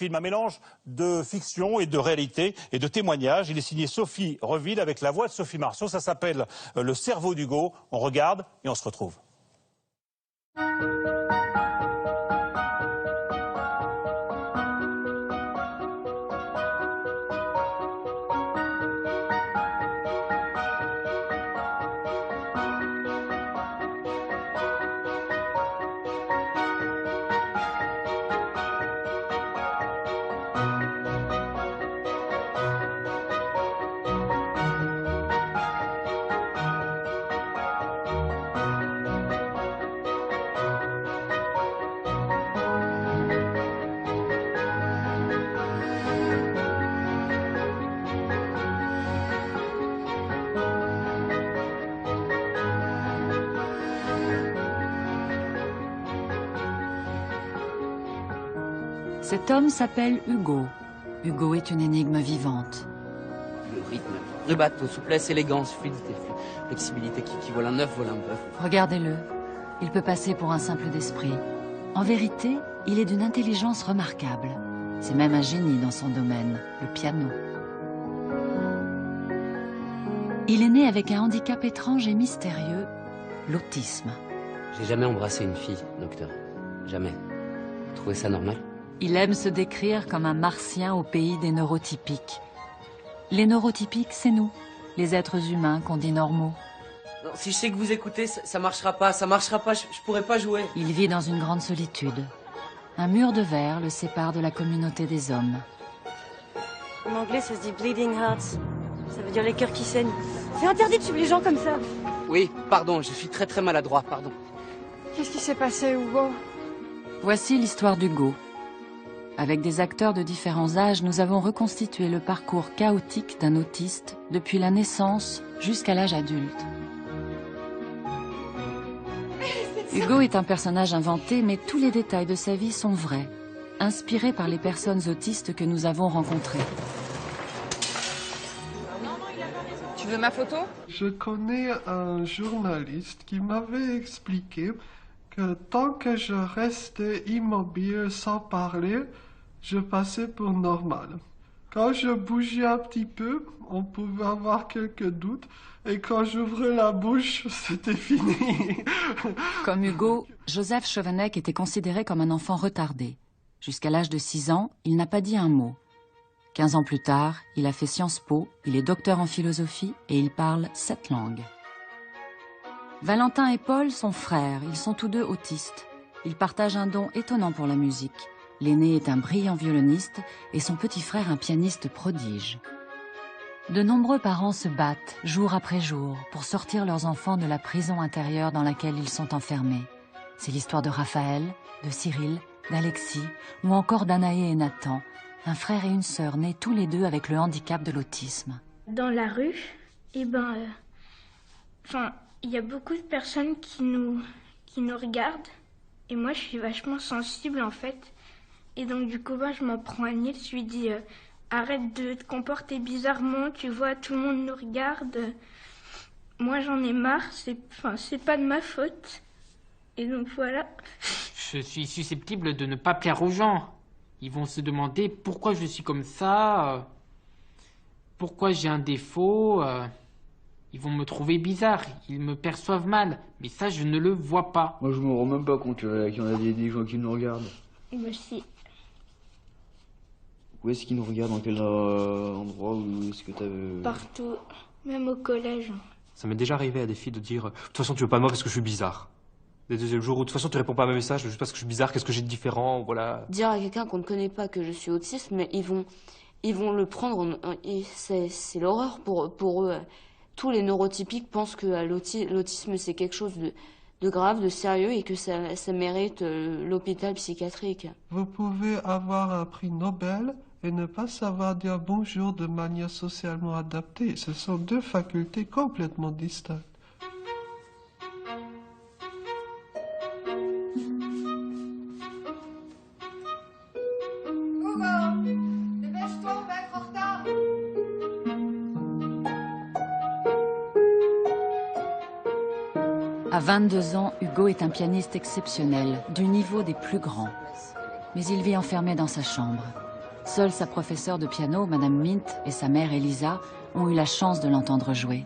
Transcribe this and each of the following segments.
Film, un mélange de fiction et de réalité et de témoignages. Il est signé Sophie Reville avec la voix de Sophie Marceau. Ça s'appelle Le cerveau d'Hugo. On regarde et on se retrouve. Cet homme s'appelle Hugo. Hugo est une énigme vivante. Le rythme, le bateau, souplesse, élégance, fluidité, flexibilité qui vole un œuf, vole un bœuf. Regardez-le. Il peut passer pour un simple d'esprit. En vérité, il est d'une intelligence remarquable. C'est même un génie dans son domaine, le piano. Il est né avec un handicap étrange et mystérieux, l'autisme. J'ai jamais embrassé une fille, docteur. Jamais. Vous trouvez ça normal? Il aime se décrire comme un martien au pays des neurotypiques. Les neurotypiques, c'est nous, les êtres humains qu'on dit normaux. Non, si je sais que vous écoutez, ça marchera pas, je pourrai pas jouer. Il vit dans une grande solitude. Un mur de verre le sépare de la communauté des hommes. En anglais, ça se dit bleeding hearts. Ça veut dire les cœurs qui saignent. C'est interdit de suivre les gens comme ça. Oui, pardon, je suis très maladroit, pardon. Qu'est-ce qui s'est passé, Hugo? Voici l'histoire d'Hugo. Avec des acteurs de différents âges, nous avons reconstitué le parcours chaotique d'un autiste depuis la naissance jusqu'à l'âge adulte. Hugo est un personnage inventé, mais tous les détails de sa vie sont vrais, inspirés par les personnes autistes que nous avons rencontrées. Tu veux ma photo? Je connais un journaliste qui m'avait expliqué que tant que je restais immobile sans parler, je passais pour normal. Quand je bougeais un petit peu, on pouvait avoir quelques doutes, et quand j'ouvrais la bouche, c'était fini. Comme Hugo, Joseph Chovanec était considéré comme un enfant retardé. Jusqu'à l'âge de 6 ans, il n'a pas dit un mot. 15 ans plus tard, il a fait Sciences Po, il est docteur en philosophie et il parle 7 langues. Valentin et Paul sont frères, ils sont tous deux autistes. Ils partagent un don étonnant pour la musique. L'aîné est un brillant violoniste et son petit frère un pianiste prodige. De nombreux parents se battent, jour après jour, pour sortir leurs enfants de la prison intérieure dans laquelle ils sont enfermés. C'est l'histoire de Raphaël, de Cyril, d'Alexis, ou encore d'Anaé et Nathan, un frère et une sœur nés tous les deux avec le handicap de l'autisme. Dans la rue, il y a beaucoup de personnes qui nous regardent. Et moi, je suis vachement sensible, en fait. Et donc, du coup, je m'en prends à Nils. Je lui dis, arrête de te comporter bizarrement. Tu vois, tout le monde nous regarde. Moi, j'en ai marre. C'est pas de ma faute. Et donc, voilà. Je suis susceptible de ne pas plaire aux gens. Ils vont se demander pourquoi je suis comme ça, pourquoi j'ai un défaut. Ils vont me trouver bizarre, ils me perçoivent mal, mais ça je ne le vois pas. Moi je me rends même pas compte qu'il y en a des gens qui nous regardent. Moi aussi. Où est-ce qu'ils nous regardent? Dans quel endroit? Où est-ce que t'as... Partout, même au collège. Ça m'est déjà arrivé à des filles de dire « De toute façon tu veux pas de moi parce que je suis bizarre ». Des deuxièmes jours où « De toute façon tu réponds pas à mes messages juste parce que je suis bizarre, qu'est-ce que j'ai de différent ?» Voilà. Dire à quelqu'un qu'on ne connaît pas que je suis autiste, mais ils vont le prendre, c'est l'horreur pour eux. Tous les neurotypiques pensent que l'autisme c'est quelque chose de grave, de sérieux et que ça mérite l'hôpital psychiatrique. Vous pouvez avoir un prix Nobel et ne pas savoir dire bonjour de manière socialement adaptée. Ce sont deux facultés complètement distinctes. À 22 ans, Hugo est un pianiste exceptionnel, du niveau des plus grands. Mais il vit enfermé dans sa chambre. Seule sa professeure de piano, Madame Mint, et sa mère Elisa ont eu la chance de l'entendre jouer.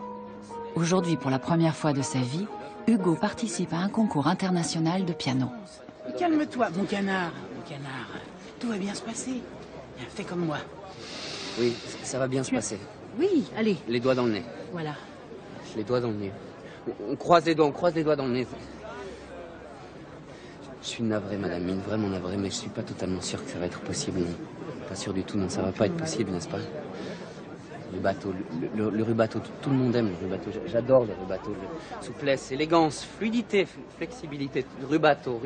Aujourd'hui, pour la première fois de sa vie, Hugo participe à un concours international de piano. Calme-toi, mon canard, mon canard. Tout va bien se passer. Fais comme moi. Oui, ça va bien se passer. Oui, allez. Les doigts dans le nez. Voilà. Les doigts dans le nez. On croise les doigts, on croise les doigts dans le nez. Je suis navré, Madame Mine, vraiment navré, mais je suis pas totalement sûr que ça va être possible. Non. Pas sûr du tout, non, ça va pas être possible, n'est-ce pas? Le bateau, le rubato, tout le monde aime le rubato. J'adore le rubato. Souplesse, élégance, fluidité, flexibilité. Rubato.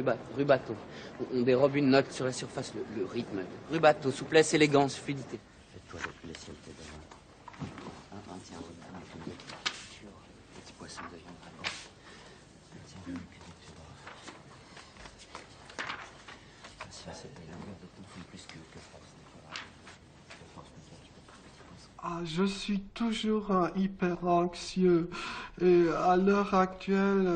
On dérobe une note sur la surface, le rythme. Rubato, souplesse, élégance, fluidité. Fais-toi le ciel t'aide. Tiens, petit poisson de viande dragon. Tiens, ça, c'est la longueur de ton plus que force. Ah, je suis toujours hyper anxieux et à l'heure actuelle,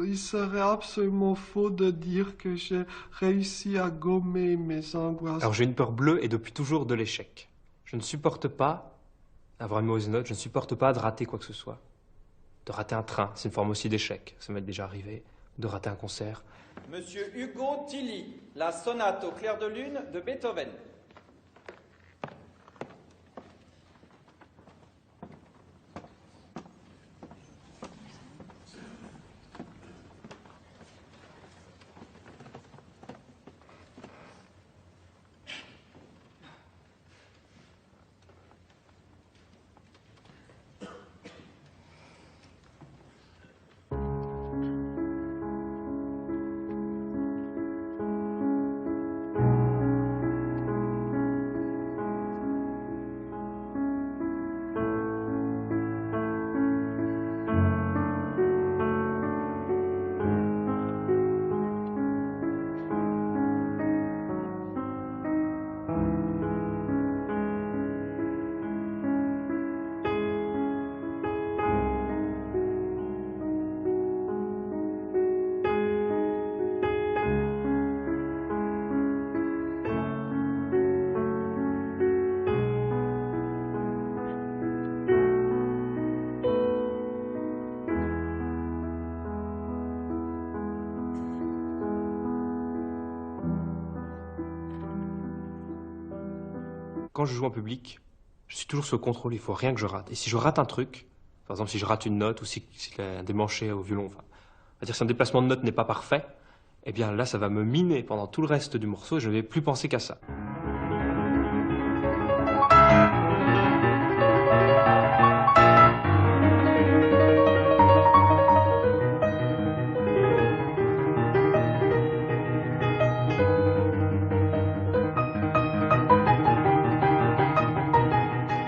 il serait absolument faux de dire que j'ai réussi à gommer mes angoisses. Alors j'ai une peur bleue et depuis toujours de l'échec. Je ne supporte pas avoir une mauvaise note, je ne supporte pas de rater quoi que ce soit. De rater un train, c'est une forme aussi d'échec, ça m'est déjà arrivé. De rater un concert. Monsieur Hugo Tilly, la sonate au clair de lune de Beethoven. Quand je joue en public, je suis toujours sous contrôle, il faut rien que je rate. Et si je rate un truc, par exemple si je rate une note ou si un démanché au violon, enfin, on va dire si un déplacement de note n'est pas parfait, eh bien là ça va me miner pendant tout le reste du morceau et je ne vais plus penser qu'à ça.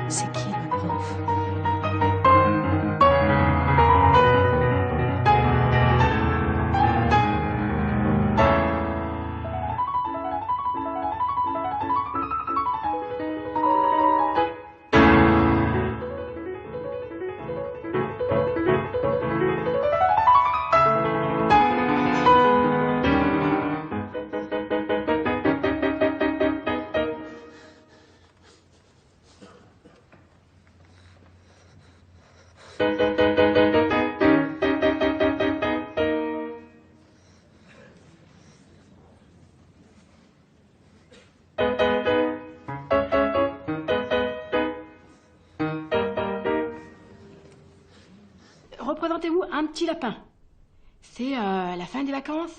C'est qui le prof? Représentez-vous un petit lapin. C'est la fin des vacances,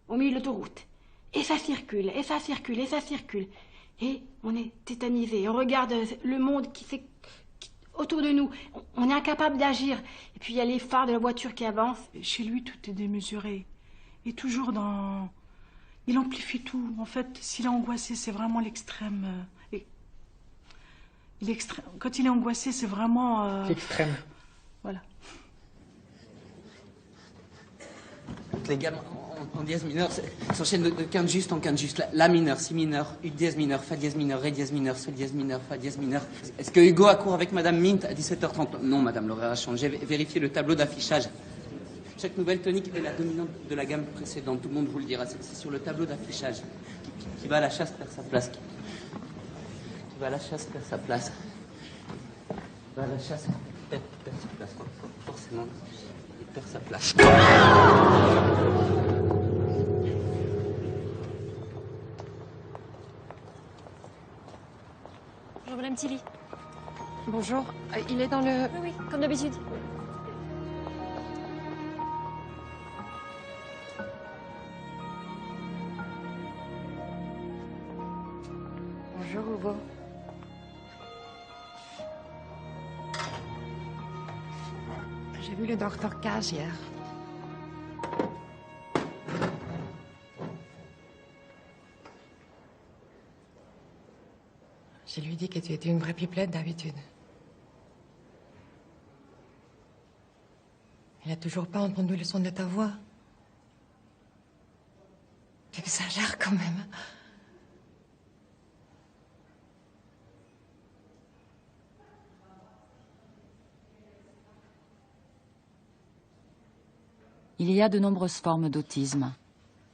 au milieu de l'autoroute. Et ça circule, et ça circule, et ça circule. Et on est tétanisé. On regarde le monde autour de nous. On est incapable d'agir. Et puis il y a les phares de la voiture qui avancent. Chez lui, tout est démesuré. Et toujours dans... Il amplifie tout. En fait, s'il est angoissé, c'est vraiment l'extrême. Quand il est angoissé, c'est vraiment... L'extrême. Voilà. Les gammes en dièse mineur s'enchaînent de quinte juste en quinte juste. La mineur, si mineur, ut dièse mineur, fa dièse mineur, ré dièse mineur, sol dièse mineur, fa dièse mineur. Est-ce que Hugo a cours avec Madame Mint à 17h30? Non, Madame, l'horaire a changé. Vérifiez le tableau d'affichage. Chaque nouvelle tonique est la dominante de la gamme précédente. Tout le monde vous le dira. C'est sur le tableau d'affichage qui va à la chasse faire sa place. Va à la chasse, perd sa place. Va à la chasse, perd sa place. Forcément, il perd sa place. Bonjour Madame Tilly. Bonjour, il est dans le... Oui, oui, comme d'habitude. Bonjour Hugo. J'ai vu le docteur Cage hier. Je lui dis que tu étais une vraie pipelette d'habitude. Il n'a toujours pas entendu le son de ta voix. Tu exagères quand même. Il y a de nombreuses formes d'autisme.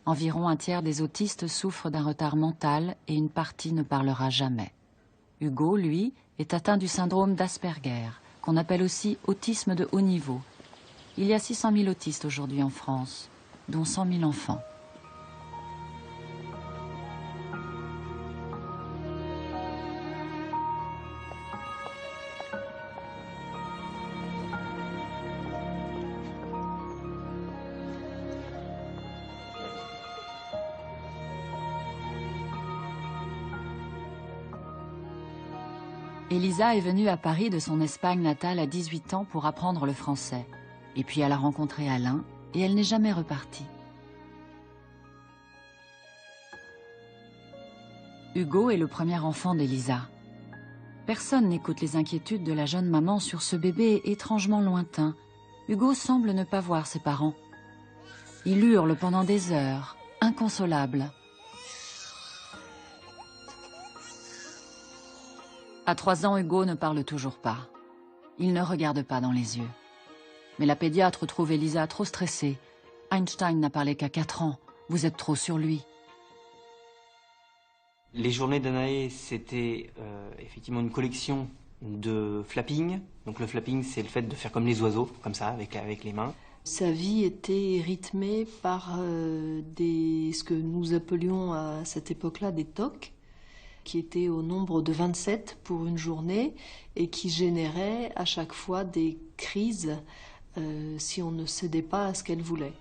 Environ un tiers des autistes souffrent d'un retard mental et une partie ne parlera jamais. Hugo, lui, est atteint du syndrome d'Asperger, qu'on appelle aussi autisme de haut niveau. Il y a 600 000 autistes aujourd'hui en France, dont 100 000 enfants. Elisa est venue à Paris de son Espagne natale à 18 ans pour apprendre le français. Et puis elle a rencontré Alain et elle n'est jamais repartie. Hugo est le premier enfant d'Elisa. Personne n'écoute les inquiétudes de la jeune maman sur ce bébé étrangement lointain. Hugo semble ne pas voir ses parents. Il hurle pendant des heures, inconsolable. À 3 ans, Hugo ne parle toujours pas. Il ne regarde pas dans les yeux. Mais la pédiatre trouve Elisa trop stressée. Einstein n'a parlé qu'à 4 ans. Vous êtes trop sur lui. Les journées d'Anaé, c'était effectivement une collection de flapping. Donc le flapping, c'est le fait de faire comme les oiseaux, comme ça, avec les mains. Sa vie était rythmée par ce que nous appelions à cette époque-là des TOC, qui étaient au nombre de 27 pour une journée et qui généraient à chaque fois des crises si on ne cédait pas à ce qu'elle voulait.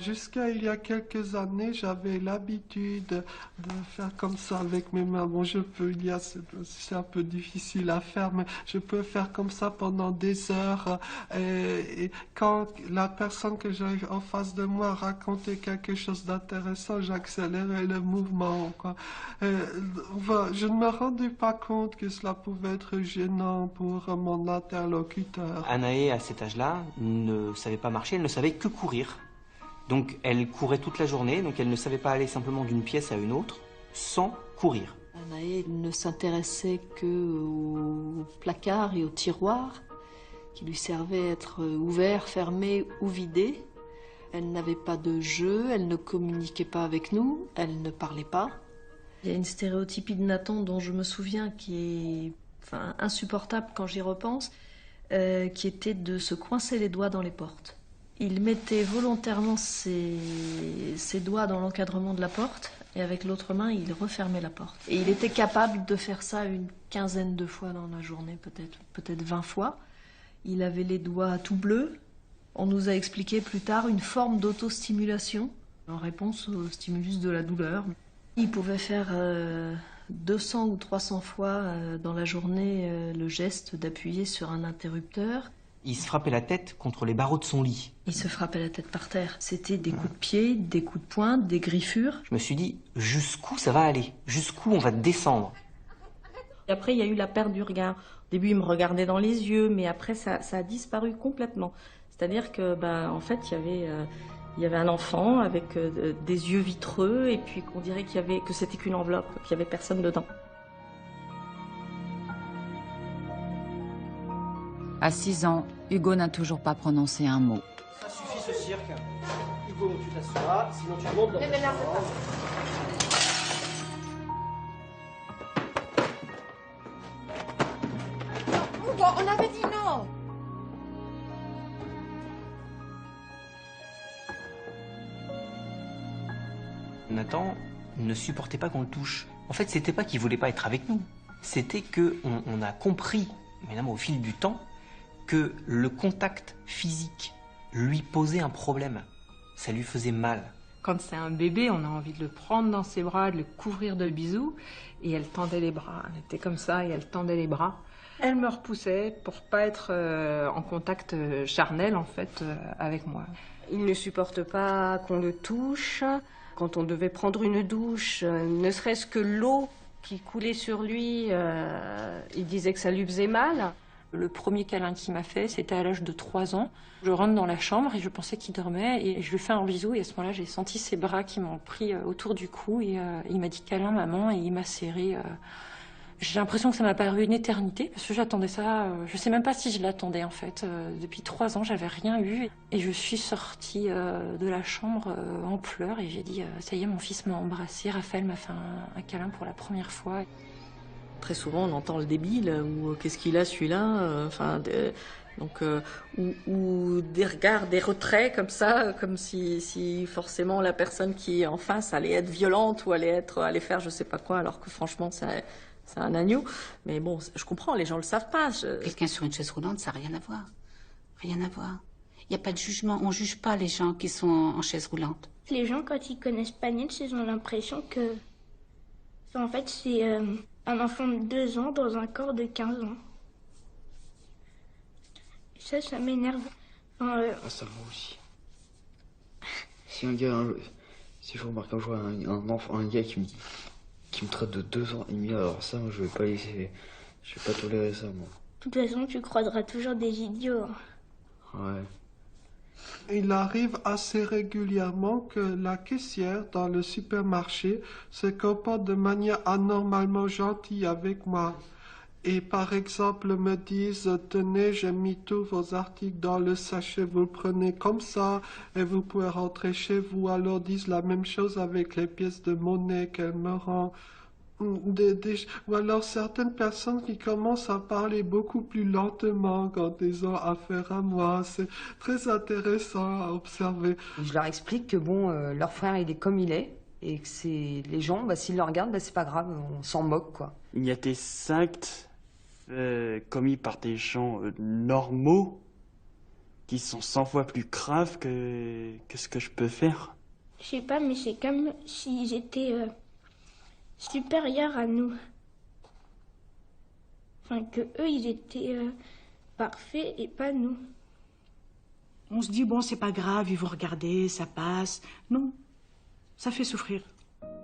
Jusqu'à il y a quelques années, j'avais l'habitude de faire comme ça avec mes mains. Bon, c'est un peu difficile à faire, mais je peux faire comme ça pendant des heures. Et quand la personne que j'ai en face de moi racontait quelque chose d'intéressant, j'accélérais le mouvement, quoi. Je ne me rendais pas compte que cela pouvait être gênant pour mon interlocuteur. Anaé, à cet âge-là, ne savait pas marcher, elle ne savait que courir. Donc elle courait toute la journée, donc elle ne savait pas aller simplement d'une pièce à une autre sans courir. Anaé ne s'intéressait qu'aux placards et aux tiroirs qui lui servaient à être ouverts, fermés ou vidés. Elle n'avait pas de jeu, elle ne communiquait pas avec nous, elle ne parlait pas. Il y a une stéréotypie de Nathan dont je me souviens qui est insupportable quand j'y repense, qui était de se coincer les doigts dans les portes. Il mettait volontairement ses doigts dans l'encadrement de la porte et avec l'autre main, il refermait la porte. Et il était capable de faire ça une quinzaine de fois dans la journée, peut-être 20 fois. Il avait les doigts tout bleus. On nous a expliqué plus tard une forme d'autostimulation en réponse au stimulus de la douleur. Il pouvait faire 200 ou 300 fois dans la journée le geste d'appuyer sur un interrupteur. Il se frappait la tête contre les barreaux de son lit. Il se frappait la tête par terre. C'était des coups de pied, des coups de poing, des griffures. Je me suis dit, jusqu'où ça va aller? Jusqu'où on va descendre? Et après, il y a eu la perte du regard. Au début, il me regardait dans les yeux, mais après, ça a disparu complètement. C'est-à-dire que, en fait, il Il y avait un enfant avec des yeux vitreux et puis on dirait que c'était qu'une enveloppe, qu'il n'y avait personne dedans. À 6 ans, Hugo n'a toujours pas prononcé un mot. Ça suffit ce cirque. Hugo, tu t'assois, sinon tu montes dans ta chambre. Hugo, on avait dit non. Nathan ne supportait pas qu'on le touche. En fait, c'était pas qu'il voulait pas être avec nous. C'était que on a compris, évidemment au fil du temps, que le contact physique lui posait un problème. Ça lui faisait mal. Quand c'est un bébé, on a envie de le prendre dans ses bras, de le couvrir de bisous. Et elle tendait les bras. Elle était comme ça et elle tendait les bras. Elle me repoussait pour pas être en contact charnel, en fait, avec moi. Il ne supporte pas qu'on le touche. Quand on devait prendre une douche, ne serait-ce que l'eau qui coulait sur lui, il disait que ça lui faisait mal. Le premier câlin qu'il m'a fait, c'était à l'âge de 3 ans. Je rentre dans la chambre et je pensais qu'il dormait et je lui fais un bisou et à ce moment-là, j'ai senti ses bras qui m'ont pris autour du cou et il m'a dit câlin maman et il m'a serré. J'ai l'impression que ça m'a paru une éternité parce que j'attendais ça, je sais même pas si je l'attendais en fait. Depuis 3 ans, j'avais rien eu et je suis sortie de la chambre en pleurs et j'ai dit ça y est, mon fils m'a embrassé, Raphaël m'a fait un câlin pour la première fois. Très souvent, on entend le débile ou qu'est-ce qu'il a celui-là, ou des regards, des retraits comme ça, comme si forcément la personne qui est en face allait être violente ou allait faire je sais pas quoi, alors que franchement c'est un agneau. Mais bon, je comprends, les gens le savent pas. Quelqu'un sur une chaise roulante, ça n'a rien à voir. Rien à voir. Il n'y a pas de jugement. On juge pas les gens qui sont en chaise roulante. Les gens, quand ils connaissent pas Nils, ils ont l'impression que... Enfin, en fait, c'est un enfant de 2 ans dans un corps de 15 ans. Et ça m'énerve. Enfin, ça me va aussi. Si je remarque un jour un gars qui me traite de 2 ans et demi, alors ça, moi, je vais pas tolérer ça, moi. De toute façon, tu croiseras toujours des idiots. Ouais. Il arrive assez régulièrement que la caissière dans le supermarché se comporte de manière anormalement gentille avec moi. Et par exemple me disent « Tenez, j'ai mis tous vos articles dans le sachet, vous le prenez comme ça et vous pouvez rentrer chez vous. » Alors disent la même chose avec les pièces de monnaie qu'elle me rend. Ou alors certaines personnes qui commencent à parler beaucoup plus lentement quand ils ont affaire à moi. C'est très intéressant à observer. Je leur explique que bon, leur frère il est comme il est et que c'est les gens, s'ils le regardent, c'est pas grave, on s'en moque quoi. Il y a des actes commis par des gens normaux qui sont 100 fois plus graves que ce que je peux faire. Je sais pas, mais c'est comme s'ils étaient supérieurs à nous. Enfin, que eux, ils étaient parfaits et pas nous. On se dit, bon, c'est pas grave, ils vont regarder, ça passe. Non, ça fait souffrir.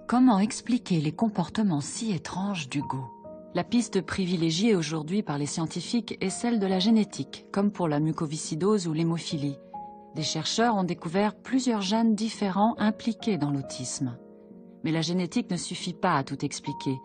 Comment expliquer les comportements si étranges d'Hugo ? La piste privilégiée aujourd'hui par les scientifiques est celle de la génétique, comme pour la mucoviscidose ou l'hémophilie. Des chercheurs ont découvert plusieurs gènes différents impliqués dans l'autisme. Mais la génétique ne suffit pas à tout expliquer.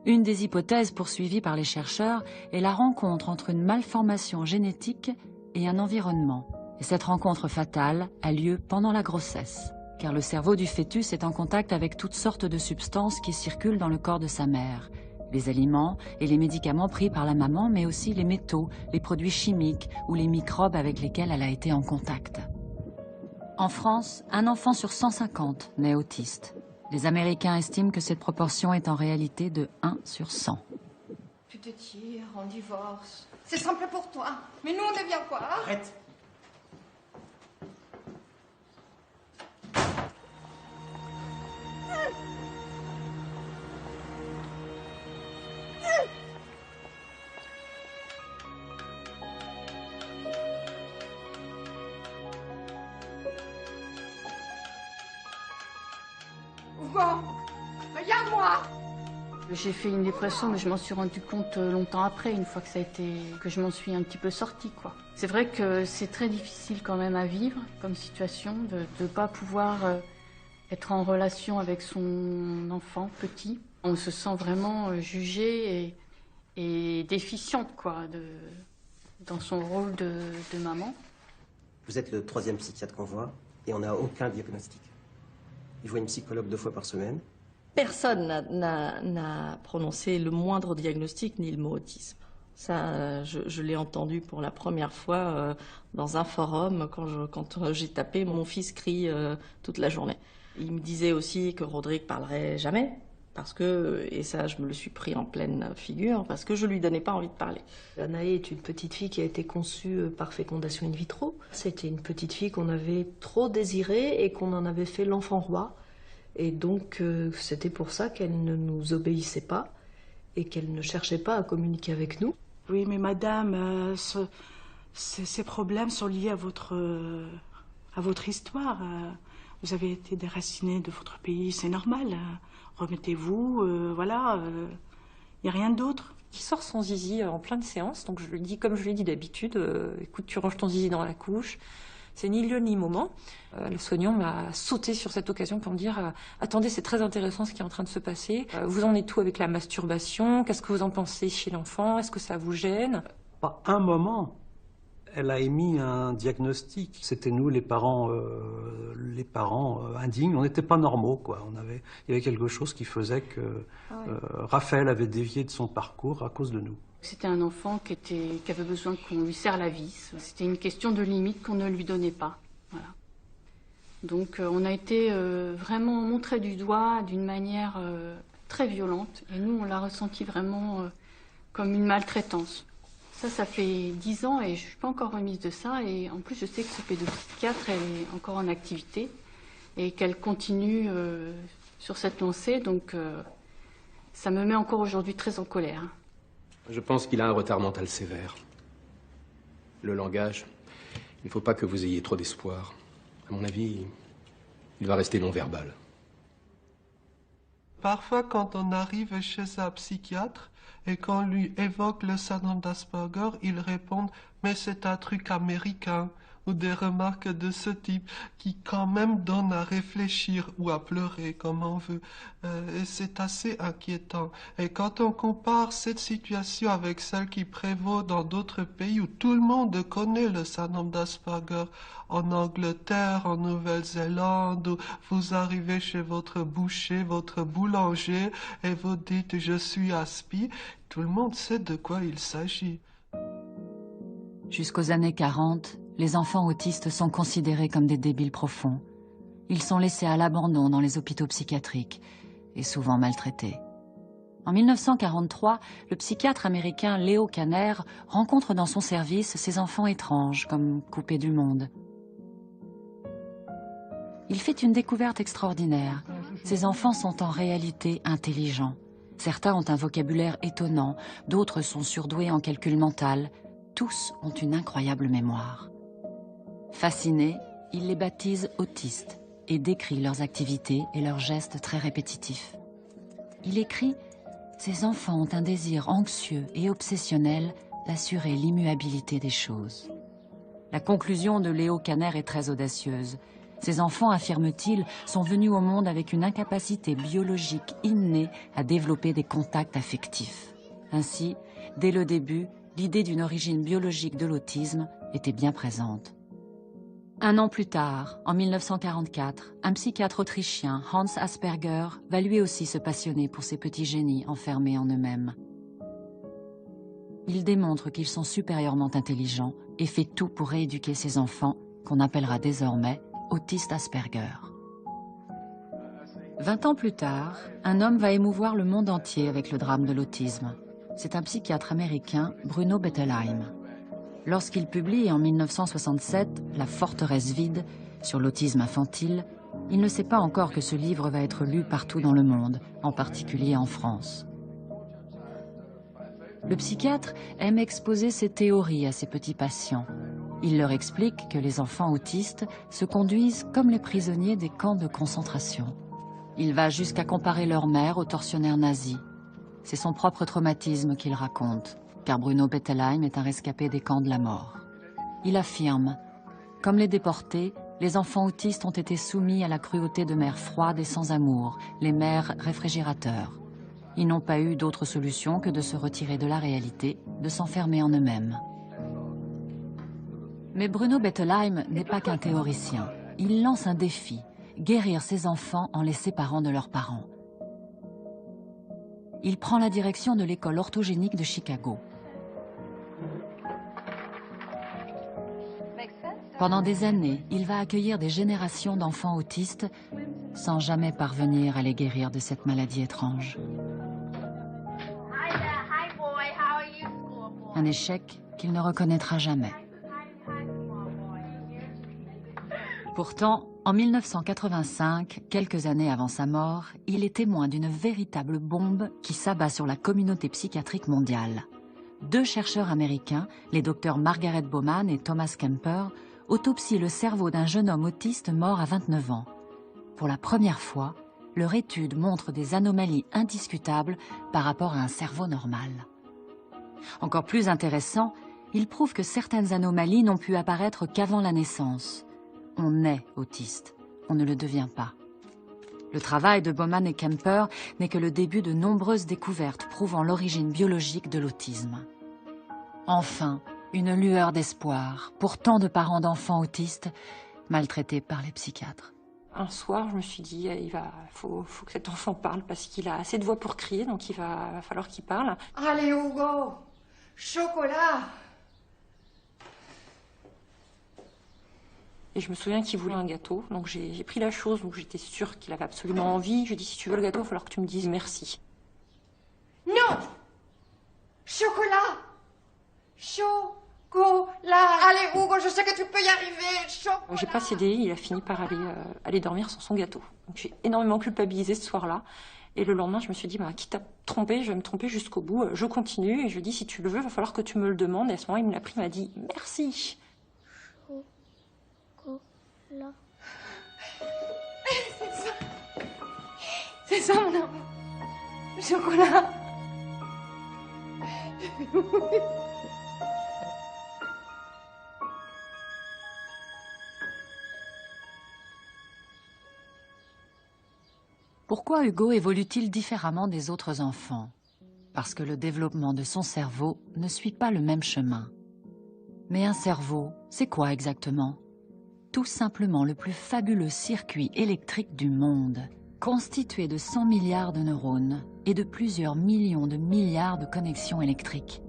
Une des hypothèses poursuivies par les chercheurs est la rencontre entre une malformation génétique et un environnement. Et cette rencontre fatale a lieu pendant la grossesse, car le cerveau du fœtus est en contact avec toutes sortes de substances qui circulent dans le corps de sa mère. Les aliments et les médicaments pris par la maman, mais aussi les métaux, les produits chimiques ou les microbes avec lesquels elle a été en contact. En France, un enfant sur 150 naît autiste. Les Américains estiment que cette proportion est en réalité de 1 sur 100. Tu te tires, on divorce. C'est simple pour toi. Mais nous, on devient quoi? Arrête. Hugo, regarde-moi. J'ai fait une dépression, mais je m'en suis rendu compte longtemps après, une fois que je m'en suis un petit peu sortie, quoi. C'est vrai que c'est très difficile quand même à vivre comme situation, de ne pas pouvoir être en relation avec son enfant petit. On se sent vraiment jugé et déficiente, quoi, dans son rôle de maman. Vous êtes le 3e psychiatre qu'on voit et on n'a aucun diagnostic. Il voit une psychologue 2 fois par semaine. Personne n'a prononcé le moindre diagnostic ni le mot autisme. Ça, je l'ai entendu pour la première fois dans un forum quand j'ai tapé « Mon fils crie toute la journée ». Il me disait aussi que Rodrigue parlerait jamais, parce que, et ça je me le suis pris en pleine figure, parce que je lui donnais pas envie de parler. Anaë est une petite fille qui a été conçue par fécondation in vitro. C'était une petite fille qu'on avait trop désirée et qu'on en avait fait l'enfant roi. Et donc, c'était pour ça qu'elle ne nous obéissait pas et qu'elle ne cherchait pas à communiquer avec nous. Oui, mais madame, ces problèmes sont liés à votre histoire. Vous avez été déracinée de votre pays, c'est normal. Remettez-vous, voilà, il n'y a rien d'autre. Il sort son zizi en pleine séance, donc je lui dis, comme je lui ai dit d'habitude, écoute, tu ranges ton zizi dans la couche. C'est ni lieu ni moment. Le soignant m'a sauté sur cette occasion pour me dire attendez, c'est très intéressant ce qui est en train de se passer. Vous en êtes où avec la masturbation? Qu'est-ce que vous en pensez chez l'enfant? Est-ce que ça vous gêne? Pas un moment, elle a émis un diagnostic. C'était nous, les parents indignes. On n'était pas normaux, quoi. Il y avait quelque chose qui faisait que Raphaël avait dévié de son parcours à cause de nous. C'était un enfant qui avait besoin qu'on lui serre la vis. C'était une question de limite qu'on ne lui donnait pas. Voilà. Donc on a été vraiment montré du doigt d'une manière très violente. Et nous, on l'a ressenti vraiment comme une maltraitance. Ça fait 10 ans et je ne suis pas encore remise de ça. Et en plus, je sais que ce pédopsychiatre, elle est encore en activité et qu'elle continue sur cette lancée. Donc ça me met encore aujourd'hui très en colère. Je pense qu'il a un retard mental sévère. Le langage, il ne faut pas que vous ayez trop d'espoir. À mon avis, il va rester non-verbal. Parfois, quand on arrive chez un psychiatre et qu'on lui évoque le syndrome d'Asperger, il répond « mais c'est un truc américain » ou des remarques de ce type qui quand même donnent à réfléchir ou à pleurer comme on veut. Et c'est assez inquiétant. Et quand on compare cette situation avec celle qui prévaut dans d'autres pays où tout le monde connaît le syndrome d'Asperger, en Angleterre, en Nouvelle-Zélande, où vous arrivez chez votre boucher, votre boulanger, et vous dites « je suis Aspi », tout le monde sait de quoi il s'agit. Jusqu'aux années 40, les enfants autistes sont considérés comme des débiles profonds. Ils sont laissés à l'abandon dans les hôpitaux psychiatriques et souvent maltraités. En 1943, le psychiatre américain Leo Kanner rencontre dans son service ces enfants étranges, comme coupés du monde. Il fait une découverte extraordinaire. Ces enfants sont en réalité intelligents. Certains ont un vocabulaire étonnant, d'autres sont surdoués en calcul mental. Tous ont une incroyable mémoire. Fasciné, il les baptise autistes et décrit leurs activités et leurs gestes très répétitifs. Il écrit « Ces enfants ont un désir anxieux et obsessionnel d'assurer l'immuabilité des choses ». La conclusion de Leo Kanner est très audacieuse. Ces enfants, affirme-t-il, sont venus au monde avec une incapacité biologique innée à développer des contacts affectifs. Ainsi, dès le début, l'idée d'une origine biologique de l'autisme était bien présente. Un an plus tard, en 1944, un psychiatre autrichien, Hans Asperger, va lui aussi se passionner pour ces petits génies enfermés en eux-mêmes. Il démontre qu'ils sont supérieurement intelligents et fait tout pour rééduquer ses enfants, qu'on appellera désormais autistes Asperger. 20 ans plus tard, un homme va émouvoir le monde entier avec le drame de l'autisme. C'est un psychiatre américain, Bruno Bettelheim. Lorsqu'il publie en 1967 « La forteresse vide » sur l'autisme infantile, il ne sait pas encore que ce livre va être lu partout dans le monde, en particulier en France. Le psychiatre aime exposer ses théories à ses petits patients. Il leur explique que les enfants autistes se conduisent comme les prisonniers des camps de concentration. Il va jusqu'à comparer leur mère aux tortionnaires nazis. C'est son propre traumatisme qu'il raconte, car Bruno Bettelheim est un rescapé des camps de la mort. Il affirme, comme les déportés, les enfants autistes ont été soumis à la cruauté de mères froides et sans amour, les mères réfrigérateurs. Ils n'ont pas eu d'autre solution que de se retirer de la réalité, de s'enfermer en eux-mêmes. Mais Bruno Bettelheim n'est pas qu'un théoricien. Il lance un défi, guérir ses enfants en les séparant de leurs parents. Il prend la direction de l'école orthogénique de Chicago. Pendant des années, il va accueillir des générations d'enfants autistes sans jamais parvenir à les guérir de cette maladie étrange. Un échec qu'il ne reconnaîtra jamais. Pourtant, en 1985, quelques années avant sa mort, il est témoin d'une véritable bombe qui s'abat sur la communauté psychiatrique mondiale. 2 chercheurs américains, les docteurs Margaret Bowman et Thomas Kemper, autopsient le cerveau d'un jeune homme autiste mort à 29 ans. Pour la première fois, leur étude montre des anomalies indiscutables par rapport à un cerveau normal. Encore plus intéressant, il prouve que certaines anomalies n'ont pu apparaître qu'avant la naissance. On est autiste, on ne le devient pas. Le travail de Bowman et Kemper n'est que le début de nombreuses découvertes prouvant l'origine biologique de l'autisme. Enfin, une lueur d'espoir pour tant de parents d'enfants autistes maltraités par les psychiatres. Un soir, je me suis dit, faut que cet enfant parle parce qu'il a assez de voix pour crier, donc il va falloir qu'il parle. Allez, Hugo, chocolat. Et je me souviens qu'il voulait un gâteau, donc j'ai pris la chose, donc j'étais sûre qu'il avait absolument envie. Je lui ai dit, si tu veux le gâteau, il va falloir que tu me dises merci. Non. Chocolat. Chocolat. Allez, Hugo, je sais que tu peux y arriver. Chocolat. J'ai pas cédé, il a fini par aller dormir sans son gâteau. Donc j'ai énormément culpabilisé ce soir-là. Et le lendemain, je me suis dit, quitte à tromper, je vais me tromper jusqu'au bout. Je continue et je lui ai dit, si tu le veux, il va falloir que tu me le demandes. Et à ce moment, il me l'a pris, il m'a dit, merci. Là. C'est ça, mon amour. Le chocolat. Pourquoi Hugo évolue-t-il différemment des autres enfants? Parce que le développement de son cerveau ne suit pas le même chemin. Mais un cerveau, c'est quoi exactement? Tout simplement le plus fabuleux circuit électrique du monde, constitué de 100 milliards de neurones et de plusieurs millions de milliards de connexions électriques.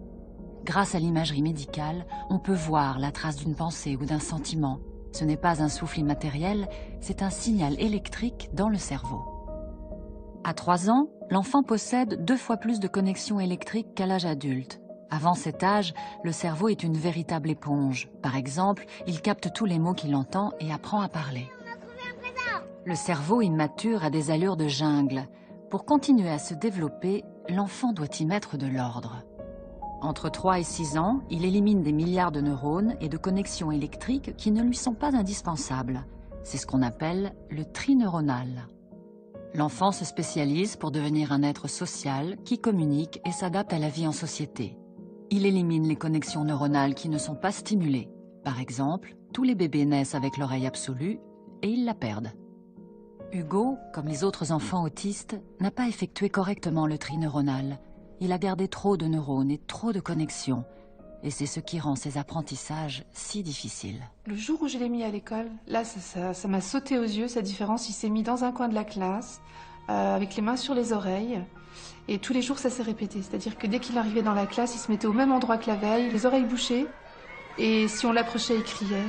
Grâce à l'imagerie médicale, on peut voir la trace d'une pensée ou d'un sentiment. Ce n'est pas un souffle immatériel, c'est un signal électrique dans le cerveau. À 3 ans, l'enfant possède 2 fois plus de connexions électriques qu'à l'âge adulte. Avant cet âge, le cerveau est une véritable éponge. Par exemple, il capte tous les mots qu'il entend et apprend à parler. Le cerveau immature a des allures de jungle. Pour continuer à se développer, l'enfant doit y mettre de l'ordre. Entre 3 et 6 ans, il élimine des milliards de neurones et de connexions électriques qui ne lui sont pas indispensables. C'est ce qu'on appelle le tri neuronal. L'enfant se spécialise pour devenir un être social qui communique et s'adapte à la vie en société. Il élimine les connexions neuronales qui ne sont pas stimulées. Par exemple, tous les bébés naissent avec l'oreille absolue et ils la perdent. Hugo, comme les autres enfants autistes, n'a pas effectué correctement le tri neuronal. Il a gardé trop de neurones et trop de connexions. Et c'est ce qui rend ses apprentissages si difficiles. Le jour où je l'ai mis à l'école, là, ça m'a sauté aux yeux, sa différence. Il s'est mis dans un coin de la classe, avec les mains sur les oreilles. Et tous les jours, ça s'est répété. C'est-à-dire que dès qu'il arrivait dans la classe, il se mettait au même endroit que la veille, les oreilles bouchées. Et si on l'approchait, il criait.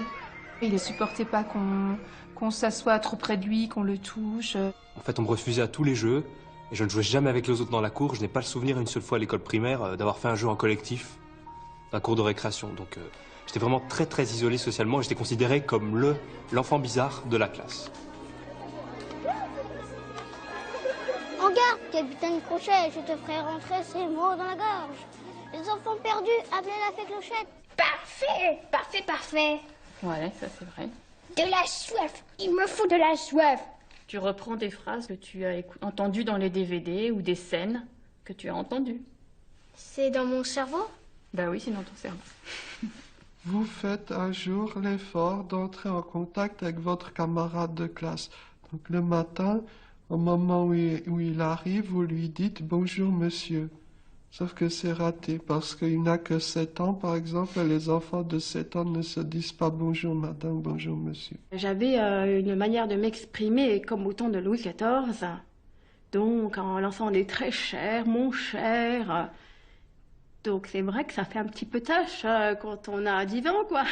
Il ne supportait pas qu'on s'assoie trop près de lui, qu'on le touche. En fait, on me refusait à tous les jeux. Et je ne jouais jamais avec les autres dans la cour. Je n'ai pas le souvenir une seule fois à l'école primaire d'avoir fait un jeu en collectif, un cours de récréation. Donc j'étais vraiment très isolé socialement. J'étais considéré comme l'enfant bizarre de la classe. Regarde, capitaine Crochet, je te ferai rentrer ces mots dans la gorge. Les enfants perdus, appelez la fée Clochette. Parfait, parfait, parfait. Ouais, ça c'est vrai. De la soif, il me faut de la soif. Tu reprends des phrases que tu as entendues dans les DVD ou des scènes que tu as entendu. C'est dans mon cerveau? Bah oui, c'est dans ton cerveau. Vous faites un jour l'effort d'entrer en contact avec votre camarade de classe. Donc le matin, au moment où il arrive, vous lui dites « Bonjour monsieur ». Sauf que c'est raté, parce qu'il n'a que 7 ans, par exemple, et les enfants de 7 ans ne se disent pas « Bonjour madame, bonjour monsieur ». J'avais une manière de m'exprimer comme au temps de Louis XIV. Donc en lançant des très chers, mon cher. Donc c'est vrai que ça fait un petit peu tâche quand on a 10 ans, quoi.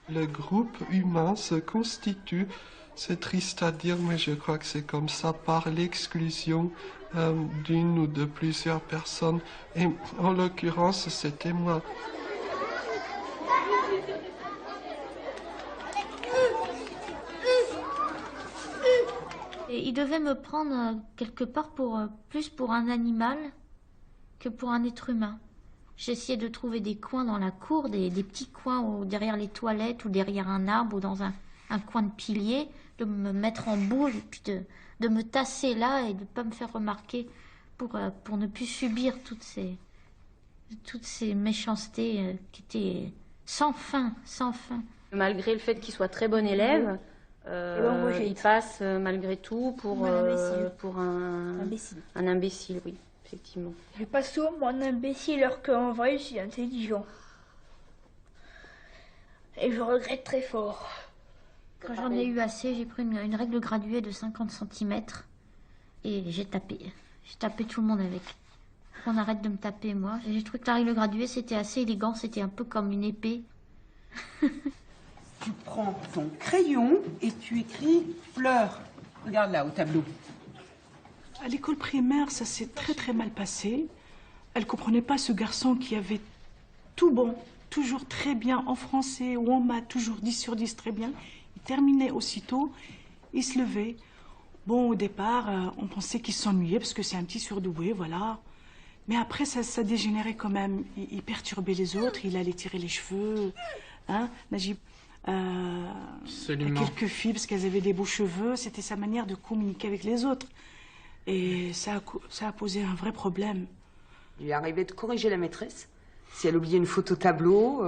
Le groupe humain se constitue, c'est triste à dire, mais je crois que c'est comme ça, par l'exclusion d'une ou de plusieurs personnes. Et en l'occurrence, c'était moi. Et il devait me prendre quelque part plus pour un animal que pour un être humain. J'essayais de trouver des coins dans la cour, des petits coins derrière les toilettes ou derrière un arbre ou dans un coin de pilier, de me mettre en boule et puis de me tasser là et de ne pas me faire remarquer pour ne plus subir toutes ces méchancetés qui étaient sans fin, sans fin. Malgré le fait qu'il soit très bon élève, il passe malgré tout pour un imbécile, oui, effectivement. Je passe souvent pour un imbécile alors qu'en vrai je suis intelligent. Et je regrette très fort. Quand j'en ai eu assez, j'ai pris une règle graduée de 50 cm et j'ai tapé. J'ai tapé tout le monde avec. On arrête de me taper, moi. J'ai trouvé que la règle graduée, c'était assez élégant, c'était un peu comme une épée. Tu prends ton crayon et tu écris fleurs. Regarde là, au tableau. À l'école primaire, ça s'est très très mal passé. Elle comprenait pas ce garçon qui avait tout bon, toujours très bien en français ou en maths, toujours 10 sur 10 très bien. Il terminait aussitôt, il se levait. Bon, au départ, on pensait qu'il s'ennuyait parce que c'est un petit surdoué, voilà. Mais après, ça dégénérait quand même. Il perturbait les autres, il allait tirer les cheveux. Hein, Najib? Absolument. Quelques filles, parce qu'elles avaient des beaux cheveux, c'était sa manière de communiquer avec les autres. Et ça a posé un vrai problème. Il lui arrivait de corriger la maîtresse. Si elle oubliait une faute au tableau,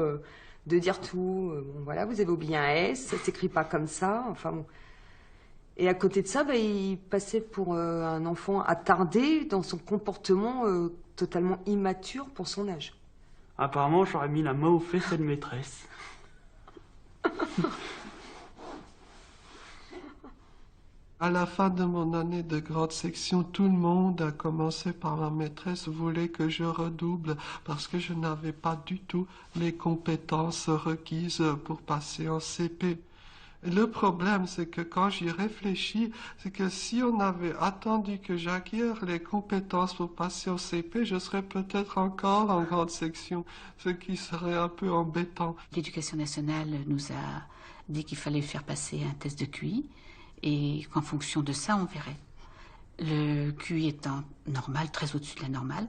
de dire tout, bon voilà, vous avez oublié un S, ça s'écrit pas comme ça, enfin bon. Et à côté de ça, il passait pour un enfant attardé dans son comportement totalement immature pour son âge. Apparemment, j'aurais mis la main aux fesses de maîtresse. À la fin de mon année de grande section, tout le monde, à commencer par ma maîtresse, voulait que je redouble parce que je n'avais pas du tout les compétences requises pour passer en CP. Et le problème, c'est que quand j'y réfléchis, c'est que si on avait attendu que j'acquière les compétences pour passer au CP, je serais peut-être encore en grande section, ce qui serait un peu embêtant. L'Éducation nationale nous a dit qu'il fallait faire passer un test de QI et qu'en fonction de ça, on verrait. Le QI étant normal, très au-dessus de la normale,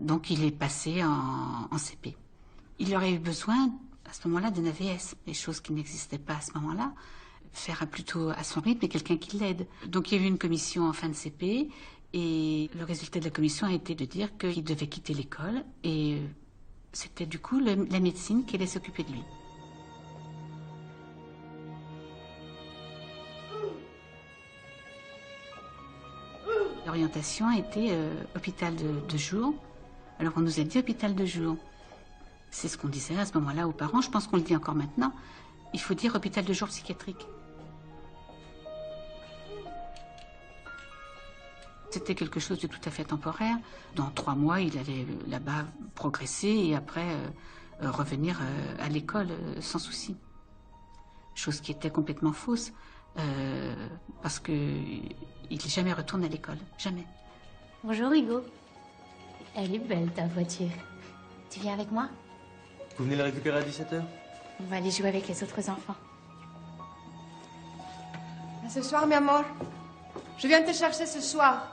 donc il est passé en CP. Il aurait eu besoin à ce moment-là d'un AVS, des choses qui n'existaient pas à ce moment-là, faire plutôt à son rythme et quelqu'un qui l'aide. Donc il y a eu une commission en fin de CP et le résultat de la commission a été de dire qu'il devait quitter l'école et c'était du coup la médecine qui allait s'occuper de lui. L'orientation a été hôpital de jour. Alors on nous a dit hôpital de jour. C'est ce qu'on disait à ce moment-là aux parents. Je pense qu'on le dit encore maintenant. Il faut dire hôpital de jour psychiatrique. C'était quelque chose de tout à fait temporaire. Dans 3 mois, il allait là-bas progresser et après revenir à l'école sans souci. Chose qui était complètement fausse parce qu'il n'est jamais retourné à l'école. Jamais. Bonjour Hugo. Elle est belle ta voiture. Tu viens avec moi? Vous venez la récupérer à 17h? On va aller jouer avec les autres enfants. À ce soir, mi amor. Je viens te chercher ce soir.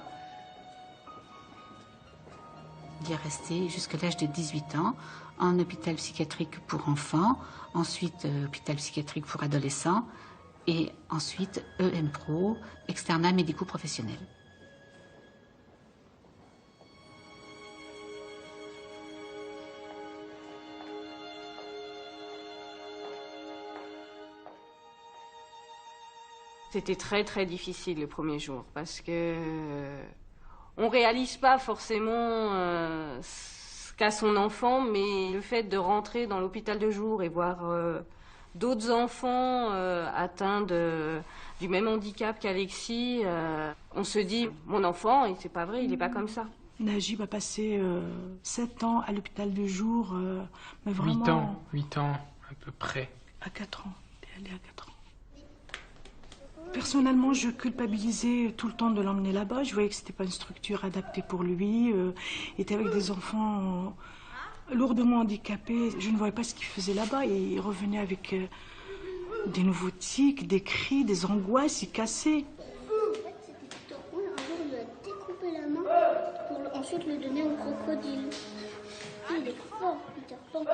Il est resté jusqu'à l'âge de 18 ans en hôpital psychiatrique pour enfants, ensuite hôpital psychiatrique pour adolescents et ensuite EMPRO, externat médico-professionnel. C'était très très difficile le premier jour parce que on réalise pas forcément ce qu'a son enfant, mais le fait de rentrer dans l'hôpital de jour et voir d'autres enfants atteints du même handicap qu'Alexis, on se dit mon enfant, et c'est pas vrai, il est pas comme ça. Najib a passé 7 ans à l'hôpital de jour, mais vraiment... 8 ans à peu près. À 4 ans, t'es allé à 4 ans. Personnellement, je culpabilisais tout le temps de l'emmener là-bas. Je voyais que c'était pas une structure adaptée pour lui. Il était avec des enfants lourdement handicapés. Je ne voyais pas ce qu'il faisait là-bas. Et il revenait avec des nouveaux tics, des cris, des angoisses. Il cassait. Un jour, il lui a découpé la main pour ensuite le donner au crocodile. Il est fort, Peter Pan.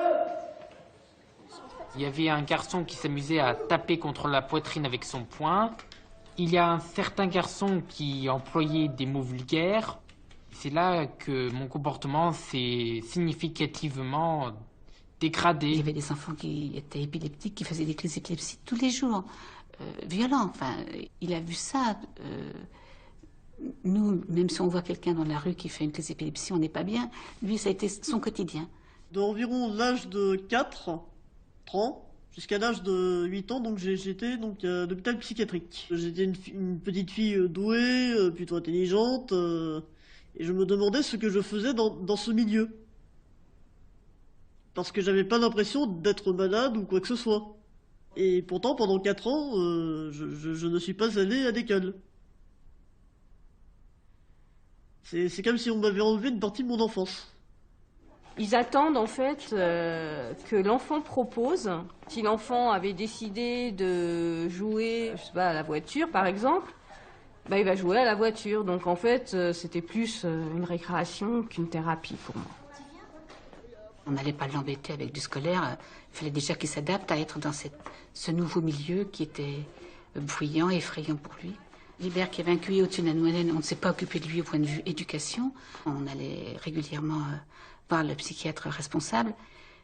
Il y avait un garçon qui s'amusait à taper contre la poitrine avec son poing. Il y a un certain garçon qui employait des mots vulgaires. C'est là que mon comportement s'est significativement dégradé. Il y avait des enfants qui étaient épileptiques, qui faisaient des crises d'épilepsie tous les jours. Violents, enfin, il a vu ça. Nous, même si on voit quelqu'un dans la rue qui fait une crise d'épilepsie, on n'est pas bien. Lui, ça a été son quotidien. D'environ l'âge de 4 ans jusqu'à l'âge de 8 ans, donc j'étais à l'hôpital psychiatrique. J'étais une petite fille douée, plutôt intelligente, et je me demandais ce que je faisais dans ce milieu. Parce que j'avais pas l'impression d'être malade ou quoi que ce soit. Et pourtant, pendant 4 ans, je ne suis pas allé à l'école. C'est comme si on m'avait enlevé une partie de mon enfance. Ils attendent en fait que l'enfant propose. Si l'enfant avait décidé de jouer, je sais pas, à la voiture par exemple, bah, il va jouer à la voiture. Donc en fait, c'était plus une récréation qu'une thérapie pour moi. On n'allait pas l'embêter avec du scolaire. Il fallait déjà qu'il s'adapte à être dans ce nouveau milieu qui était bruyant et effrayant pour lui. Libère qui avait un QI au-dessus de la moyenne, on ne s'est pas occupé de lui au point de vue éducation. On allait régulièrement voir le psychiatre responsable.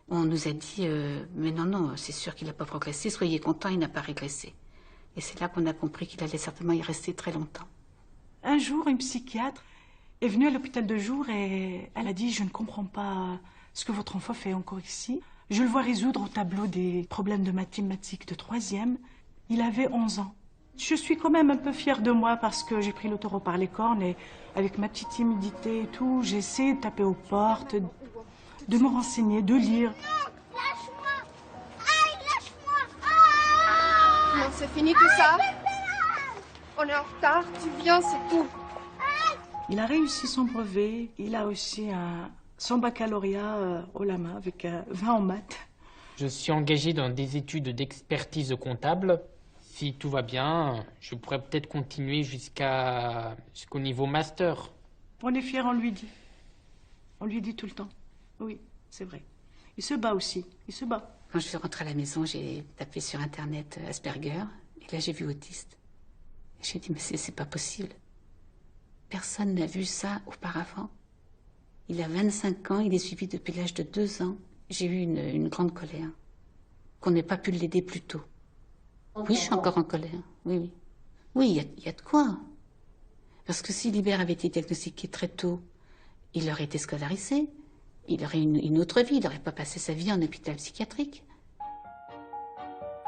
On nous a dit mais non, c'est sûr qu'il n'a pas progressé, soyez contents, il n'a pas régressé. Et c'est là qu'on a compris qu'il allait certainement y rester très longtemps. Un jour, une psychiatre est venue à l'hôpital de jour et elle a dit « Je ne comprends pas ce que votre enfant fait encore ici. Je le vois résoudre au tableau des problèmes de mathématiques de 3e. Il avait 11 ans. Je suis quand même un peu fière de moi parce que j'ai pris le taureau par les cornes et avec ma petite timidité et tout, j'ai essayé de taper aux portes, de me renseigner, de lire. Non, c'est fini tout ça. On est en retard, tu viens, c'est tout. Il a réussi son brevet, il a aussi son baccalauréat haut la main avec 20 en maths. Je suis engagé dans des études d'expertise comptable. Si tout va bien, je pourrais peut-être continuer jusqu'au niveau master. On est fiers, on lui dit. On lui dit tout le temps. Oui, c'est vrai. Il se bat aussi, il se bat. Quand je suis rentrée à la maison, j'ai tapé sur Internet Asperger. Et là, j'ai vu autiste. J'ai dit, mais c'est pas possible. Personne n'a vu ça auparavant. Il a 25 ans, il est suivi depuis l'âge de 2 ans. J'ai eu une grande colère. Qu'on n'ait pas pu l'aider plus tôt. Oui, je suis encore en colère. Oui, oui. Oui, il y a de quoi. Parce que si Libère avait été diagnostiqué très tôt, il aurait été scolarisé. Il aurait une autre vie. Il n'aurait pas passé sa vie en hôpital psychiatrique.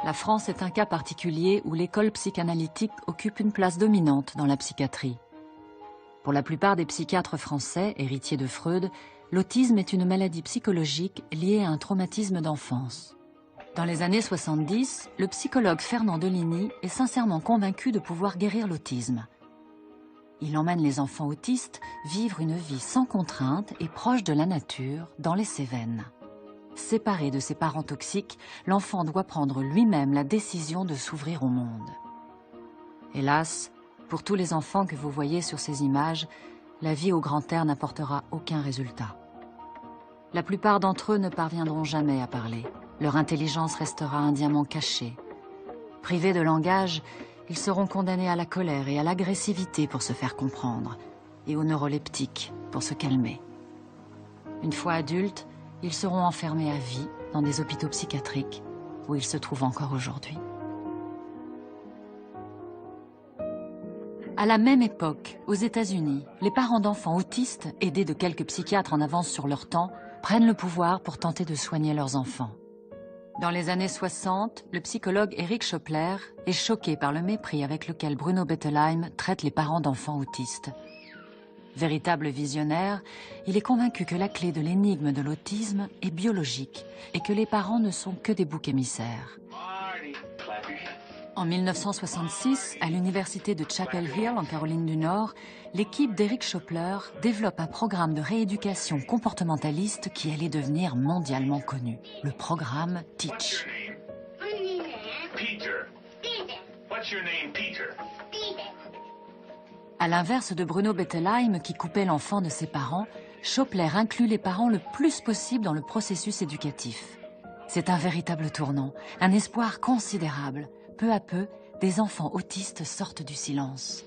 La France est un cas particulier où l'école psychanalytique occupe une place dominante dans la psychiatrie. Pour la plupart des psychiatres français, héritiers de Freud, l'autisme est une maladie psychologique liée à un traumatisme d'enfance. Dans les années 70, le psychologue Fernand Deligny est sincèrement convaincu de pouvoir guérir l'autisme. Il emmène les enfants autistes vivre une vie sans contrainte et proche de la nature dans les Cévennes. Séparé de ses parents toxiques, l'enfant doit prendre lui-même la décision de s'ouvrir au monde. Hélas, pour tous les enfants que vous voyez sur ces images, la vie au grand air n'apportera aucun résultat. La plupart d'entre eux ne parviendront jamais à parler. Leur intelligence restera un diamant caché. Privés de langage, ils seront condamnés à la colère et à l'agressivité pour se faire comprendre, et aux neuroleptiques pour se calmer. Une fois adultes, ils seront enfermés à vie dans des hôpitaux psychiatriques où ils se trouvent encore aujourd'hui. À la même époque, aux États-Unis, les parents d'enfants autistes, aidés de quelques psychiatres en avance sur leur temps, prennent le pouvoir pour tenter de soigner leurs enfants. Dans les années 60, le psychologue Eric Schopler est choqué par le mépris avec lequel Bruno Bettelheim traite les parents d'enfants autistes. Véritable visionnaire, il est convaincu que la clé de l'énigme de l'autisme est biologique et que les parents ne sont que des boucs émissaires. En 1966, à l'université de Chapel Hill, en Caroline du Nord, l'équipe d'Eric Schopler développe un programme de rééducation comportementaliste qui allait devenir mondialement connu, le programme TEACH. À l'inverse de Bruno Bettelheim, qui coupait l'enfant de ses parents, Schopler inclut les parents le plus possible dans le processus éducatif. C'est un véritable tournant, un espoir considérable. Peu à peu, des enfants autistes sortent du silence.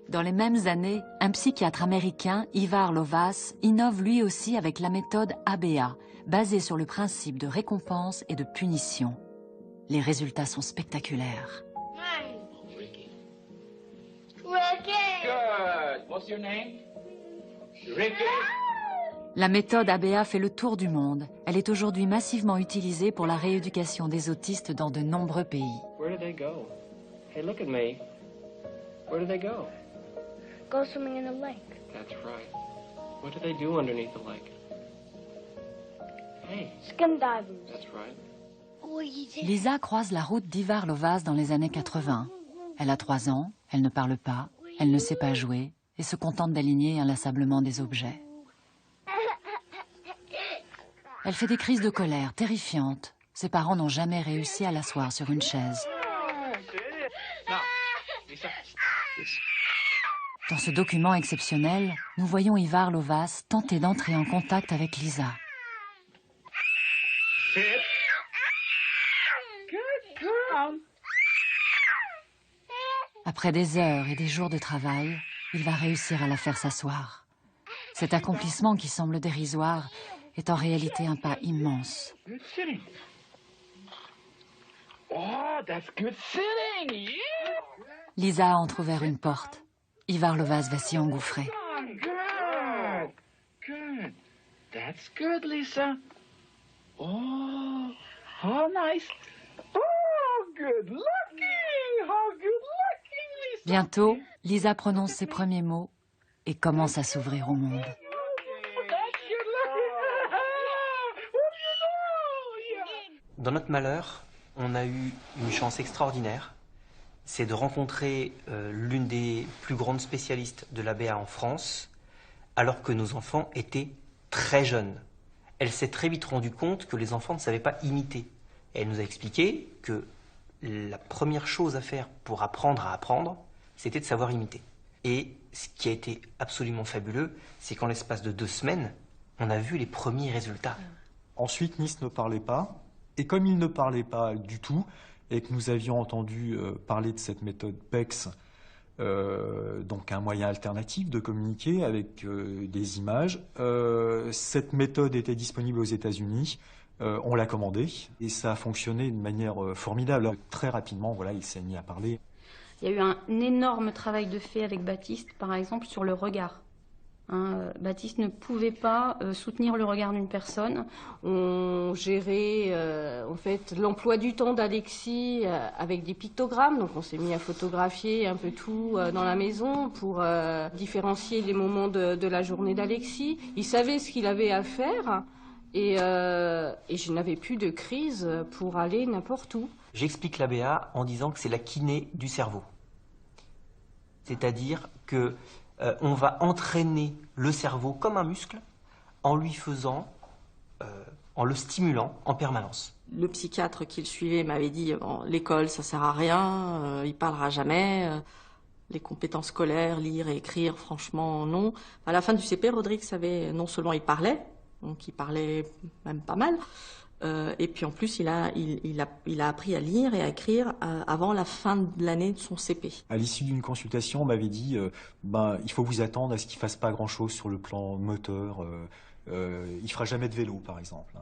Dans les mêmes années, un psychiatre américain, Ivar Lovaas, innove lui aussi avec la méthode ABA, basée sur le principe de récompense et de punition. Les résultats sont spectaculaires. Ricky. Good. What's your name? Ricky. La méthode ABA fait le tour du monde. Elle est aujourd'hui massivement utilisée pour la rééducation des autistes dans de nombreux pays. Where do they go? Hey, look at me. Where do they go? Go swimming in the lake. That's right. What do they do underneath the lake? Hey. Skin divers. That's right. Lisa croise la route d'Ivar Lovaas dans les années 80. Elle a 3 ans, elle ne parle pas, elle ne sait pas jouer et se contente d'aligner inlassablement des objets. Elle fait des crises de colère terrifiantes. Ses parents n'ont jamais réussi à l'asseoir sur une chaise. Dans ce document exceptionnel, nous voyons Ivar Lovaas tenter d'entrer en contact avec Lisa. Après des heures et des jours de travail, il va réussir à la faire s'asseoir. Cet accomplissement qui semble dérisoire est en réalité un pas immense. Good sitting. Oh, that's good sitting. Yeah. Lisa a entrouvert une porte. Ivar Lovaas va s'y engouffrer. Good. Good. That's good, Lisa. Oh, how nice. Oh, good looking. How good looking, Lisa. Bientôt, Lisa prononce ses premiers mots et commence à s'ouvrir au monde. Dans notre malheur, on a eu une chance extraordinaire, c'est de rencontrer l'une des plus grandes spécialistes de l'ABA en France, alors que nos enfants étaient très jeunes. Elle s'est très vite rendue compte que les enfants ne savaient pas imiter. Et elle nous a expliqué que la première chose à faire pour apprendre à apprendre, c'était de savoir imiter. Et ce qui a été absolument fabuleux, c'est qu'en l'espace de 2 semaines, on a vu les premiers résultats. Ensuite, Nice ne parlait pas. Et comme il ne parlait pas du tout, et que nous avions entendu parler de cette méthode PECS, donc un moyen alternatif de communiquer avec des images, cette méthode était disponible aux États-Unis, on l'a commandée, et ça a fonctionné de manière formidable. Très rapidement, voilà, il s'est mis à parler. Il y a eu un énorme travail de fait avec Baptiste, par exemple, sur le regard. Baptiste ne pouvait pas soutenir le regard d'une personne. On gérait en fait l'emploi du temps d'Alexis avec des pictogrammes. Donc on s'est mis à photographier un peu tout dans la maison pour différencier les moments de la journée d'Alexis. Il savait ce qu'il avait à faire et je n'avais plus de crise pour aller n'importe où. J'explique l'ABA en disant que c'est la kiné du cerveau. C'est-à-dire que on va entraîner le cerveau comme un muscle en lui faisant, en le stimulant en permanence. Le psychiatre qui le suivait m'avait dit l'école ça sert à rien, il parlera jamais, les compétences scolaires, lire et écrire, franchement non. À la fin du CP, Rodrigue savait non seulement il parlait, donc il parlait même pas mal, et puis en plus il a appris à lire et à écrire avant la fin de l'année de son CP. À l'issue d'une consultation, on m'avait dit il faut vous attendre à ce qu'il fasse pas grand-chose sur le plan moteur. Il fera jamais de vélo, par exemple.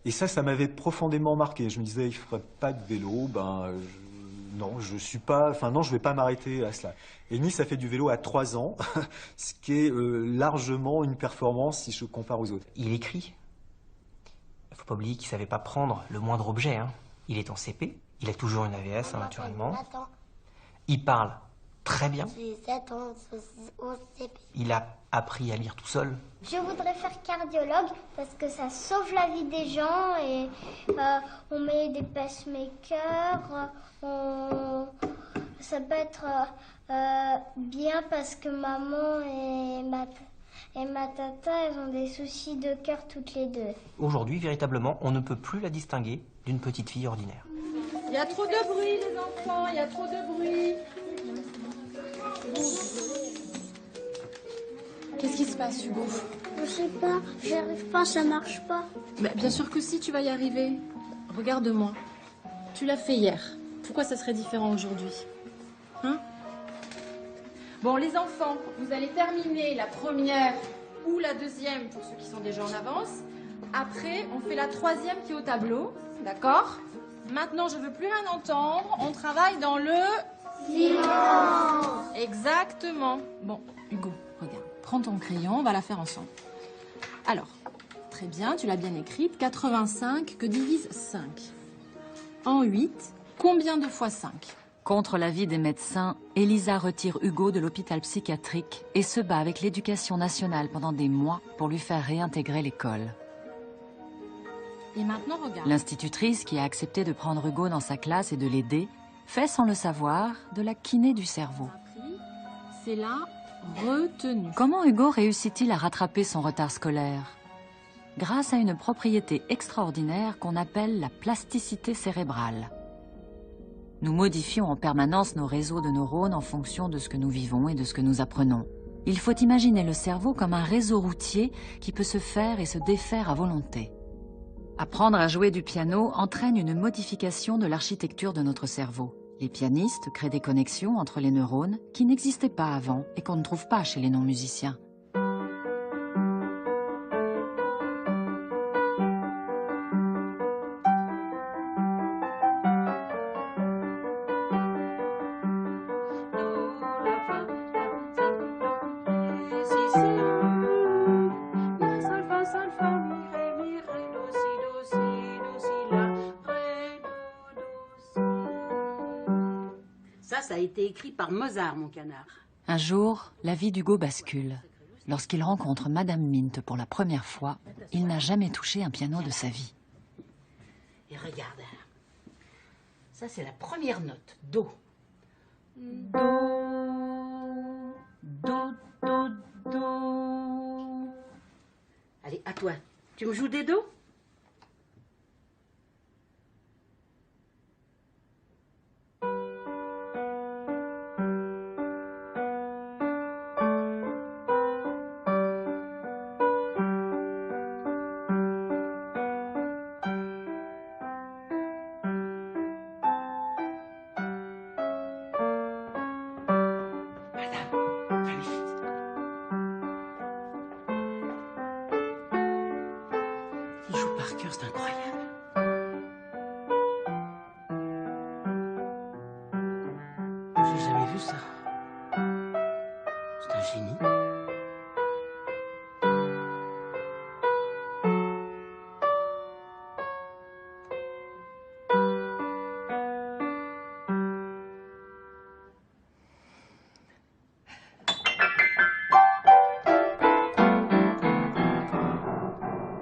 Et ça m'avait profondément marqué. Je me disais, il ne ferait pas de vélo, non, je vais pas m'arrêter à cela. Et Nice a fait du vélo à 3 ans, ce qui est largement une performance si je compare aux autres. Il écrit. Il ne faut pas oublier qu'il ne savait pas prendre le moindre objet. Hein. Il est en CP, il a toujours une AVS, hein, naturellement. Attends, Il parle très bien. j'ai 7 ans au CP. Il a appris à lire tout seul. Je voudrais faire cardiologue parce que ça sauve la vie des gens et on met des pacemakers. Ça peut être bien parce que maman et ma tata, elles ont des soucis de cœur toutes les deux. Aujourd'hui, véritablement, on ne peut plus la distinguer d'une petite fille ordinaire. Il y a trop de bruit, les enfants, il y a trop de bruit. Qu'est-ce qui se passe, Hugo? Je sais pas, j'y arrive pas, ça marche pas. Mais bien sûr que si, tu vas y arriver. Regarde-moi. Tu l'as fait hier. Pourquoi ça serait différent aujourd'hui? Hein? Bon, les enfants, vous allez terminer la première ou la deuxième pour ceux qui sont déjà en avance. Après, on fait la troisième qui est au tableau. D'accord? Maintenant, je veux plus rien entendre. On travaille dans le... silence. Exactement. Bon, Hugo, regarde. Prends ton crayon, on va la faire ensemble. Alors, très bien, tu l'as bien écrite. 85 que divise 5. En 8, combien de fois 5? Contre l'avis des médecins, Elisa retire Hugo de l'hôpital psychiatrique et se bat avec l'éducation nationale pendant des mois pour lui faire réintégrer l'école. Et maintenant, regarde. L'institutrice, qui a accepté de prendre Hugo dans sa classe et de l'aider, fait sans le savoir de la kiné du cerveau. C'est la retenue. Comment Hugo réussit-il à rattraper son retard scolaire? Grâce à une propriété extraordinaire qu'on appelle la plasticité cérébrale. Nous modifions en permanence nos réseaux de neurones en fonction de ce que nous vivons et de ce que nous apprenons. Il faut imaginer le cerveau comme un réseau routier qui peut se faire et se défaire à volonté. Apprendre à jouer du piano entraîne une modification de l'architecture de notre cerveau. Les pianistes créent des connexions entre les neurones qui n'existaient pas avant et qu'on ne trouve pas chez les non-musiciens. Ça a été écrit par Mozart, mon canard. Un jour, la vie d'Hugo bascule. Lorsqu'il rencontre Madame Mint pour la première fois, il n'a jamais touché un piano de sa vie. Et regarde, ça c'est la première note, Do. Do, Do, Do, Do. Allez, à toi. Tu me joues des Do? Il joue par cœur, c'est incroyable. J'ai jamais vu ça. C'est un génie.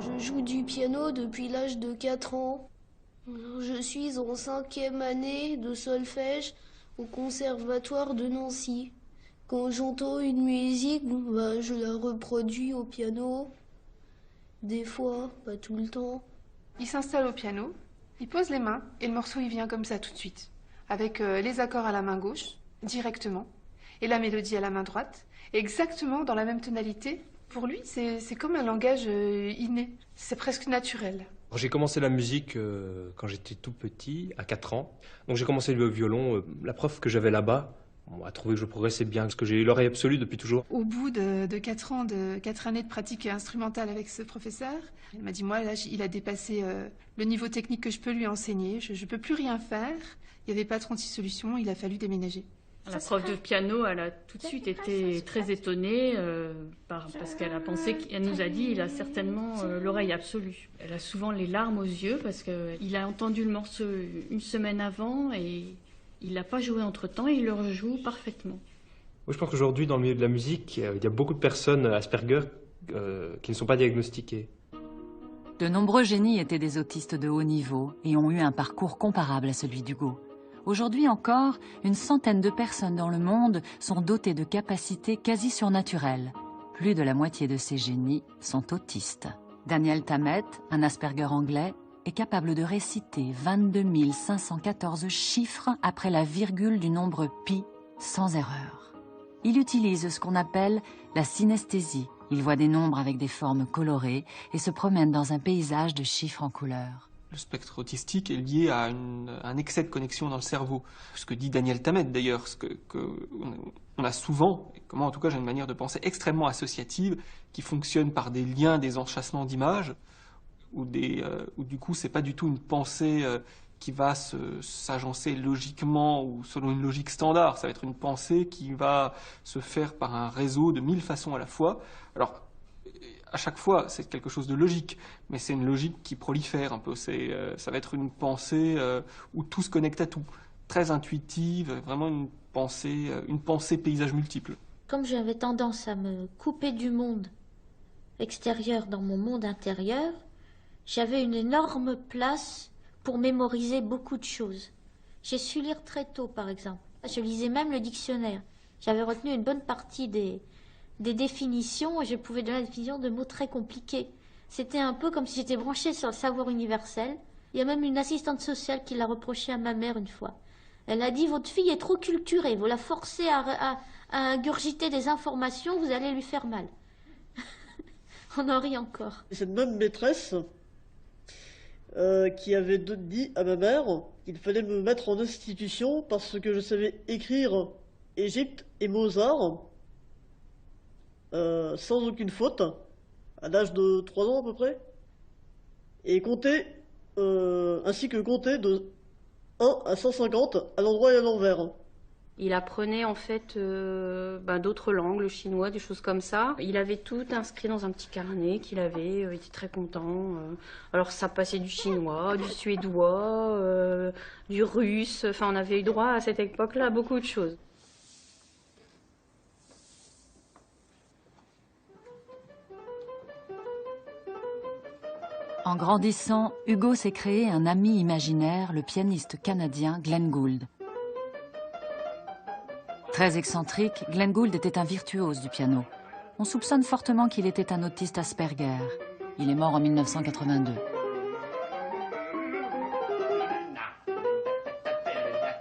Je joue du piano depuis l'âge de 4 ans. Je suis en 5e année de solfège au conservatoire de Nancy. Quand j'entends une musique, je la reproduis au piano. Des fois, pas tout le temps. Il s'installe au piano, il pose les mains et le morceau il vient comme ça tout de suite. Avec les accords à la main gauche, directement, et la mélodie à la main droite, exactement dans la même tonalité. Pour lui, c'est comme un langage inné, c'est presque naturel. J'ai commencé la musique quand j'étais tout petit, à 4 ans. Donc j'ai commencé le violon. La prof que j'avais là-bas On a trouvé que je progressais bien, parce que j'ai eu l'oreille absolue depuis toujours. Au bout de 4 ans, 4 années de pratique instrumentale avec ce professeur, il m'a dit, moi, là, il a dépassé le niveau technique que je peux lui enseigner. Je ne peux plus rien faire. Il n'y avait pas 36 solutions, il a fallu déménager. La prof de piano, elle a tout de suite été très étonnée parce qu'elle a pensé, qu'elle nous a dit, il a certainement l'oreille absolue. Elle a souvent les larmes aux yeux parce qu'il a entendu le morceau une semaine avant et il l'a pas joué entre-temps et il le rejoue parfaitement. Oui, je pense qu'aujourd'hui, dans le milieu de la musique, il y a beaucoup de personnes Asperger qui ne sont pas diagnostiquées. De nombreux génies étaient des autistes de haut niveau et ont eu un parcours comparable à celui d'Hugo. Aujourd'hui encore, une centaine de personnes dans le monde sont dotées de capacités quasi surnaturelles. Plus de la moitié de ces génies sont autistes. Daniel Tammet, un Asperger anglais, est capable de réciter 22 514 chiffres après la virgule du nombre pi sans erreur. Il utilise ce qu'on appelle la synesthésie. Il voit des nombres avec des formes colorées et se promène dans un paysage de chiffres en couleurs. Le spectre autistique est lié à un excès de connexion dans le cerveau. Ce que dit Daniel Tammet d'ailleurs, on a souvent, et comment en tout cas j'ai une manière de penser extrêmement associative, qui fonctionne par des liens, des enchâssements d'images, où du coup c'est pas du tout une pensée qui va s'agencer logiquement ou selon une logique standard. Ça va être une pensée qui va se faire par un réseau de 1000 façons à la fois. Alors, à chaque fois, c'est quelque chose de logique, mais c'est une logique qui prolifère un peu. Ça va être une pensée où tout se connecte à tout. Très intuitive, vraiment une pensée paysage multiple. Comme j'avais tendance à me couper du monde extérieur dans mon monde intérieur, j'avais une énorme place pour mémoriser beaucoup de choses. J'ai su lire très tôt, par exemple. Je lisais même le dictionnaire. J'avais retenu une bonne partie des définitions et je pouvais donner la définition de mots très compliqués. C'était un peu comme si j'étais branchée sur le savoir universel. Il y a même une assistante sociale qui l'a reproché à ma mère une fois. Elle a dit, votre fille est trop culturée, vous la forcez à ingurgiter des informations, vous allez lui faire mal. On en rit encore. Cette même maîtresse qui avait dit à ma mère qu'il fallait me mettre en institution parce que je savais écrire Égypte et Mozart sans aucune faute, à l'âge de 3 ans à peu près, et compter, ainsi que compter de 1 à 150 à l'endroit et à l'envers. Il apprenait en fait d'autres langues, le chinois, des choses comme ça. Il avait tout inscrit dans un petit carnet qu'il avait, il était très content. Alors ça passait du chinois, du suédois, du russe, enfin on avait eu droit à cette époque-là à beaucoup de choses. En grandissant, Hugo s'est créé un ami imaginaire, le pianiste canadien Glenn Gould. Très excentrique, Glenn Gould était un virtuose du piano. On soupçonne fortement qu'il était un autiste Asperger. Il est mort en 1982.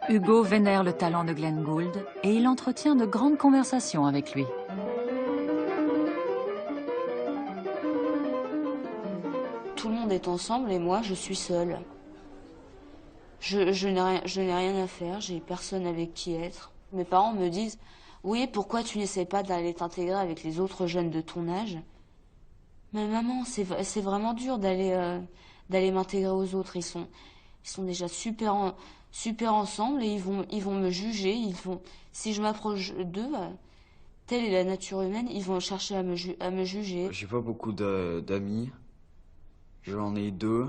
Hugo vénère le talent de Glenn Gould et il entretient de grandes conversations avec lui. Tout le monde est ensemble et moi je suis seule. Je n'ai rien à faire, j'ai personne avec qui être. Mes parents me disent « Oui, pourquoi tu n'essaies pas d'aller t'intégrer avec les autres jeunes de ton âge ?» Mais maman, c'est vraiment dur d'aller m'intégrer aux autres. Ils sont déjà super ensemble et ils vont me juger. Si je m'approche d'eux, telle est la nature humaine, ils vont chercher à me juger. J'ai pas beaucoup d'amis. J'en ai 2.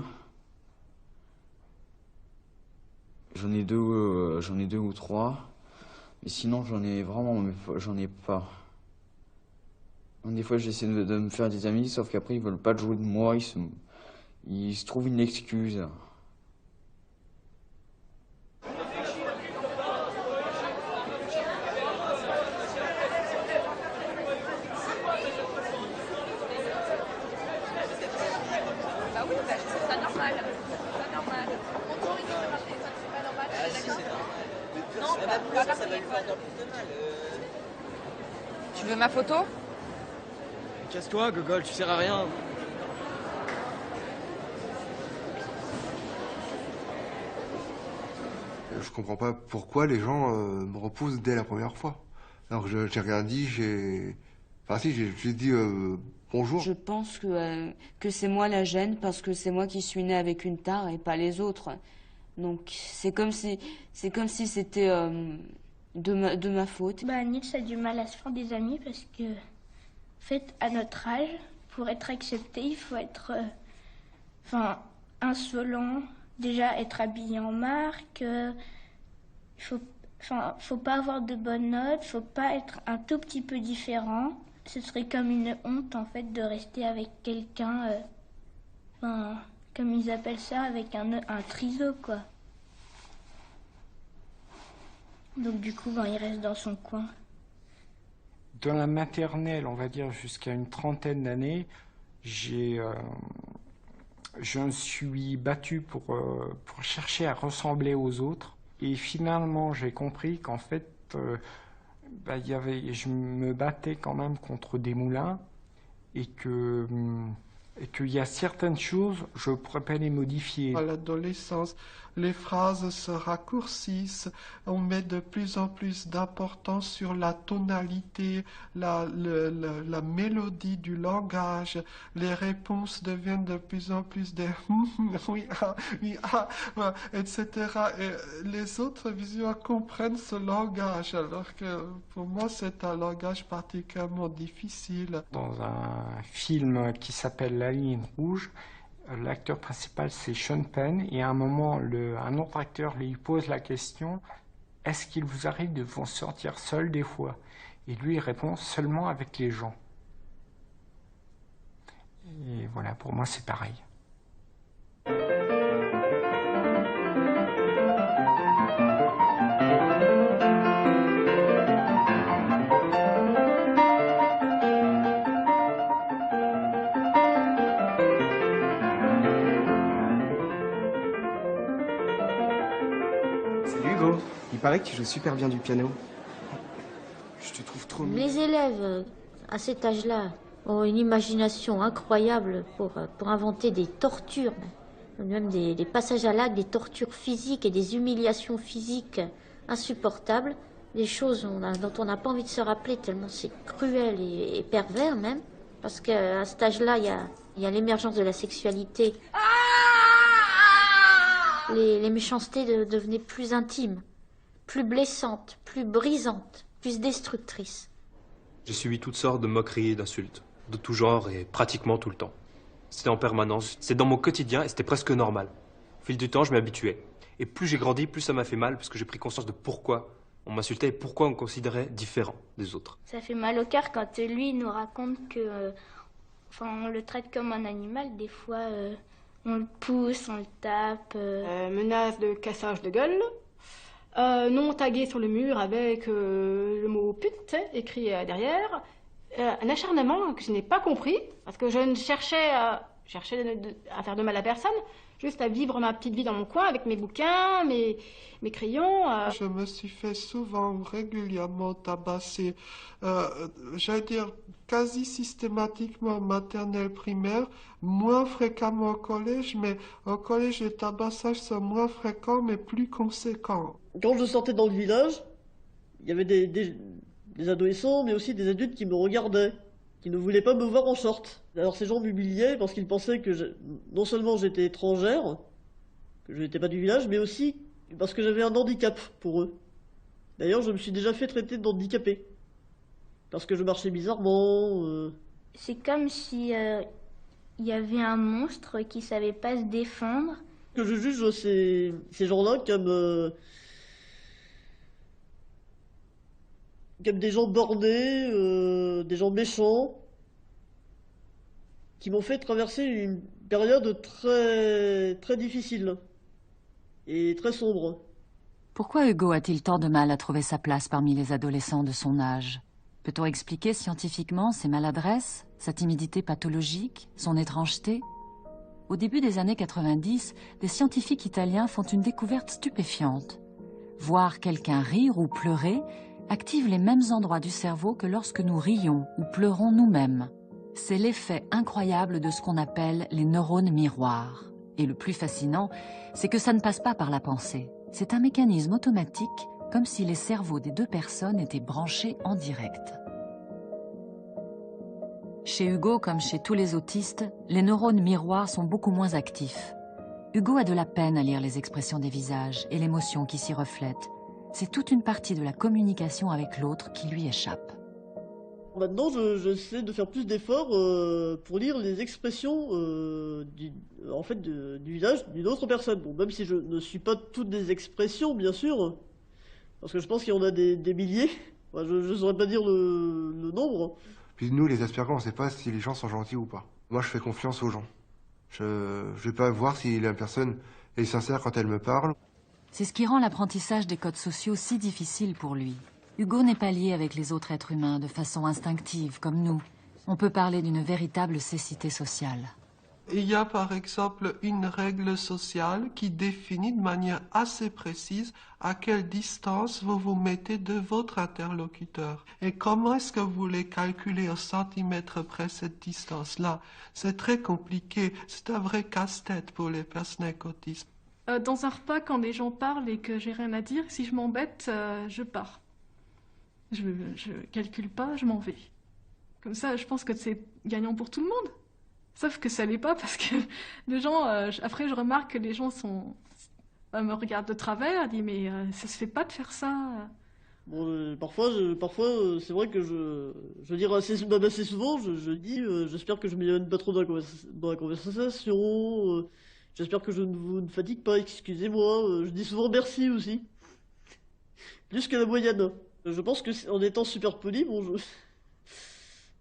J'en ai deux ou 3. Mais sinon, j'en ai pas. Des fois, j'essaie de me faire des amis, sauf qu'après, ils veulent pas jouer de moi, ils se trouvent une excuse. Tu veux ma photo? Casse-toi, Gogol, tu sers à rien. Je comprends pas pourquoi les gens me repoussent dès la première fois. Alors que j'ai rien dit, Enfin si, j'ai dit bonjour. Je pense que c'est moi la gêne parce que c'est moi qui suis née avec une tare et pas les autres. Donc c'est comme si c'était de ma faute. Nils a du mal à se faire des amis parce que, en fait, à notre âge, pour être accepté, il faut être insolent, déjà être habillé en marque, faut pas avoir de bonnes notes, faut pas être un tout petit peu différent. Ce serait comme une honte, en fait, de rester avec quelqu'un, comme ils appellent ça, avec un triso, quoi. Donc du coup, il reste dans son coin. Dans la maternelle, on va dire jusqu'à une trentaine d'années, je me suis battu pour chercher à ressembler aux autres. Et finalement, j'ai compris qu'en fait, je me battais quand même contre des moulins et qu'il y a certaines choses, je pourrais pas les modifier. À l'adolescence, les phrases se raccourcissent, on met de plus en plus d'importance sur la tonalité, la mélodie du langage, les réponses deviennent de plus en plus des oui, etc. Et les autres visuels comprennent ce langage, alors que pour moi c'est un langage particulièrement difficile. Dans un film qui s'appelle La Ligne rouge, l'acteur principal c'est Sean Penn et à un moment un autre acteur lui pose la question: est-ce qu'il vous arrive de vous sentir seul des fois? Et lui il répond: seulement avec les gens. Et voilà, pour moi c'est pareil. Il paraît que tu joues super bien du piano. Je te trouve trop mignon. Les élèves, à cet âge-là, ont une imagination incroyable pour inventer des tortures, même des passages à l'acte, des tortures physiques et des humiliations physiques insupportables, des choses dont on n'a pas envie de se rappeler tellement c'est cruel et pervers même, parce qu'à cet âge-là, il y a l'émergence de la sexualité. Les méchancetés devenaient plus intimes, plus blessantes, plus brisantes, plus destructrices. J'ai subi toutes sortes de moqueries et d'insultes, de tout genre et pratiquement tout le temps. C'était en permanence, c'était dans mon quotidien et c'était presque normal. Au fil du temps, je m'y habituais. Et plus j'ai grandi, plus ça m'a fait mal parce que j'ai pris conscience de pourquoi on m'insultait et pourquoi on me considérait différent des autres. Ça fait mal au cœur quand lui nous raconte que, on le traite comme un animal. Des fois, on le pousse, on le tape. Menace de cassage de gueule. Non tagué sur le mur avec le mot pute écrit derrière. Un acharnement que je n'ai pas compris parce que je ne cherchais à faire de mal à personne, juste à vivre ma petite vie dans mon coin avec mes bouquins, mes crayons. Je me suis fait souvent, régulièrement tabasser, j'allais dire quasi systématiquement maternelle primaire, moins fréquemment au collège, mais au collège les tabassages sont moins fréquents mais plus conséquents. Quand je sortais dans le village, il y avait des adolescents, mais aussi des adultes qui me regardaient, qui ne voulaient pas me voir en short. Alors ces gens m'humiliaient parce qu'ils pensaient que non seulement j'étais étrangère, que je n'étais pas du village, mais aussi parce que j'avais un handicap pour eux. D'ailleurs, je me suis déjà fait traiter d'handicapé, parce que je marchais bizarrement. C'est comme si il y avait un monstre qui savait pas se défendre. Que je juge ces gens-là comme des gens bornés, des gens méchants, qui m'ont fait traverser une période très, très difficile et très sombre. Pourquoi Hugo a-t-il tant de mal à trouver sa place parmi les adolescents de son âge? Peut-on expliquer scientifiquement ses maladresses, sa timidité pathologique, son étrangeté? Au début des années 90, des scientifiques italiens font une découverte stupéfiante. Voir quelqu'un rire ou pleurer active les mêmes endroits du cerveau que lorsque nous rions ou pleurons nous-mêmes. C'est l'effet incroyable de ce qu'on appelle les neurones miroirs. Et le plus fascinant, c'est que ça ne passe pas par la pensée. C'est un mécanisme automatique, comme si les cerveaux des deux personnes étaient branchés en direct. Chez Hugo, comme chez tous les autistes, les neurones miroirs sont beaucoup moins actifs. Hugo a de la peine à lire les expressions des visages et l'émotion qui s'y reflète. C'est toute une partie de la communication avec l'autre qui lui échappe. Maintenant, j'essaie de faire plus d'efforts pour lire les expressions du visage d'une autre personne. Bon, même si je ne suis pas toutes les expressions, bien sûr, parce que je pense qu'il y en a des milliers. Enfin, je ne saurais pas dire le nombre. Puis nous, les Asperger, on ne sait pas si les gens sont gentils ou pas. Moi, je fais confiance aux gens. Je ne vais pas voir si la personne est sincère quand elle me parle. C'est ce qui rend l'apprentissage des codes sociaux si difficile pour lui. Hugo n'est pas lié avec les autres êtres humains de façon instinctive, comme nous. On peut parler d'une véritable cécité sociale. Il y a par exemple une règle sociale qui définit de manière assez précise à quelle distance vous vous mettez de votre interlocuteur. Et comment est-ce que vous voulez calculer au centimètre près cette distance-là? C'est très compliqué, c'est un vrai casse-tête pour les personnes avec autisme. Dans un repas, quand des gens parlent et que j'ai rien à dire, si je m'embête, je pars. Je calcule pas, je m'en vais. Comme ça, je pense que c'est gagnant pour tout le monde. Sauf que ça l'est pas parce que les gens, après je remarque que les gens me regardent de travers, disent mais ça se fait pas de faire ça. Bon, parfois c'est vrai que je dis assez souvent, je dis j'espère que je ne m'éloigne pas trop dans la conversation, j'espère que je ne vous fatigue pas, excusez-moi, je dis souvent merci aussi. Plus que la moyenne. Je pense qu'en étant super poli, bon,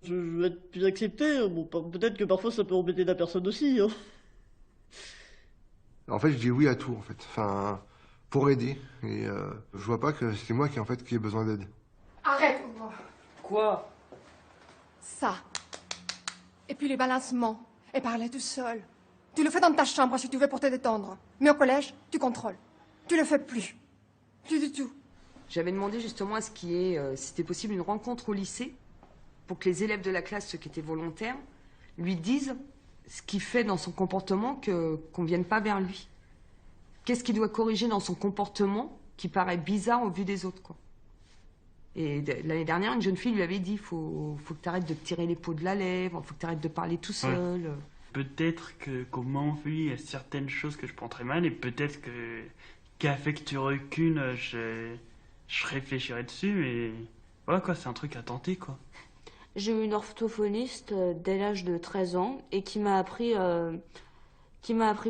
je vais être plus accepté. Bon, peut-être que parfois ça peut embêter la personne aussi. Hein. En fait, je dis oui à tout, en fait. Enfin, pour aider. Et je vois pas que c'est moi qui ai besoin d'aide. Arrête. Quoi? Ça. Et puis les balancements. Et parler tout seul. Tu le fais dans ta chambre si tu veux pour te détendre. Mais au collège, tu contrôles. Tu le fais plus. Plus du tout. J'avais demandé justement à ce qu'il y ait, si c'était possible, une rencontre au lycée pour que les élèves de la classe, ceux qui étaient volontaires, lui disent ce qu'il fait dans son comportement qu'on ne vienne pas vers lui. Qu'est-ce qu'il doit corriger dans son comportement qui paraît bizarre au vu des autres, quoi. Et l'année dernière, une jeune fille lui avait dit faut que tu arrêtes de te tirer les peaux de la lèvre, faut que tu arrêtes de parler tout seul. Ouais. Peut-être que qu'on m'envie, il y a certaines choses que je prends très mal et peut-être qu'avec du recul, je réfléchirai dessus, mais voilà quoi, c'est un truc à tenter quoi. J'ai eu une orthophoniste dès l'âge de 13 ans et qui m'a appris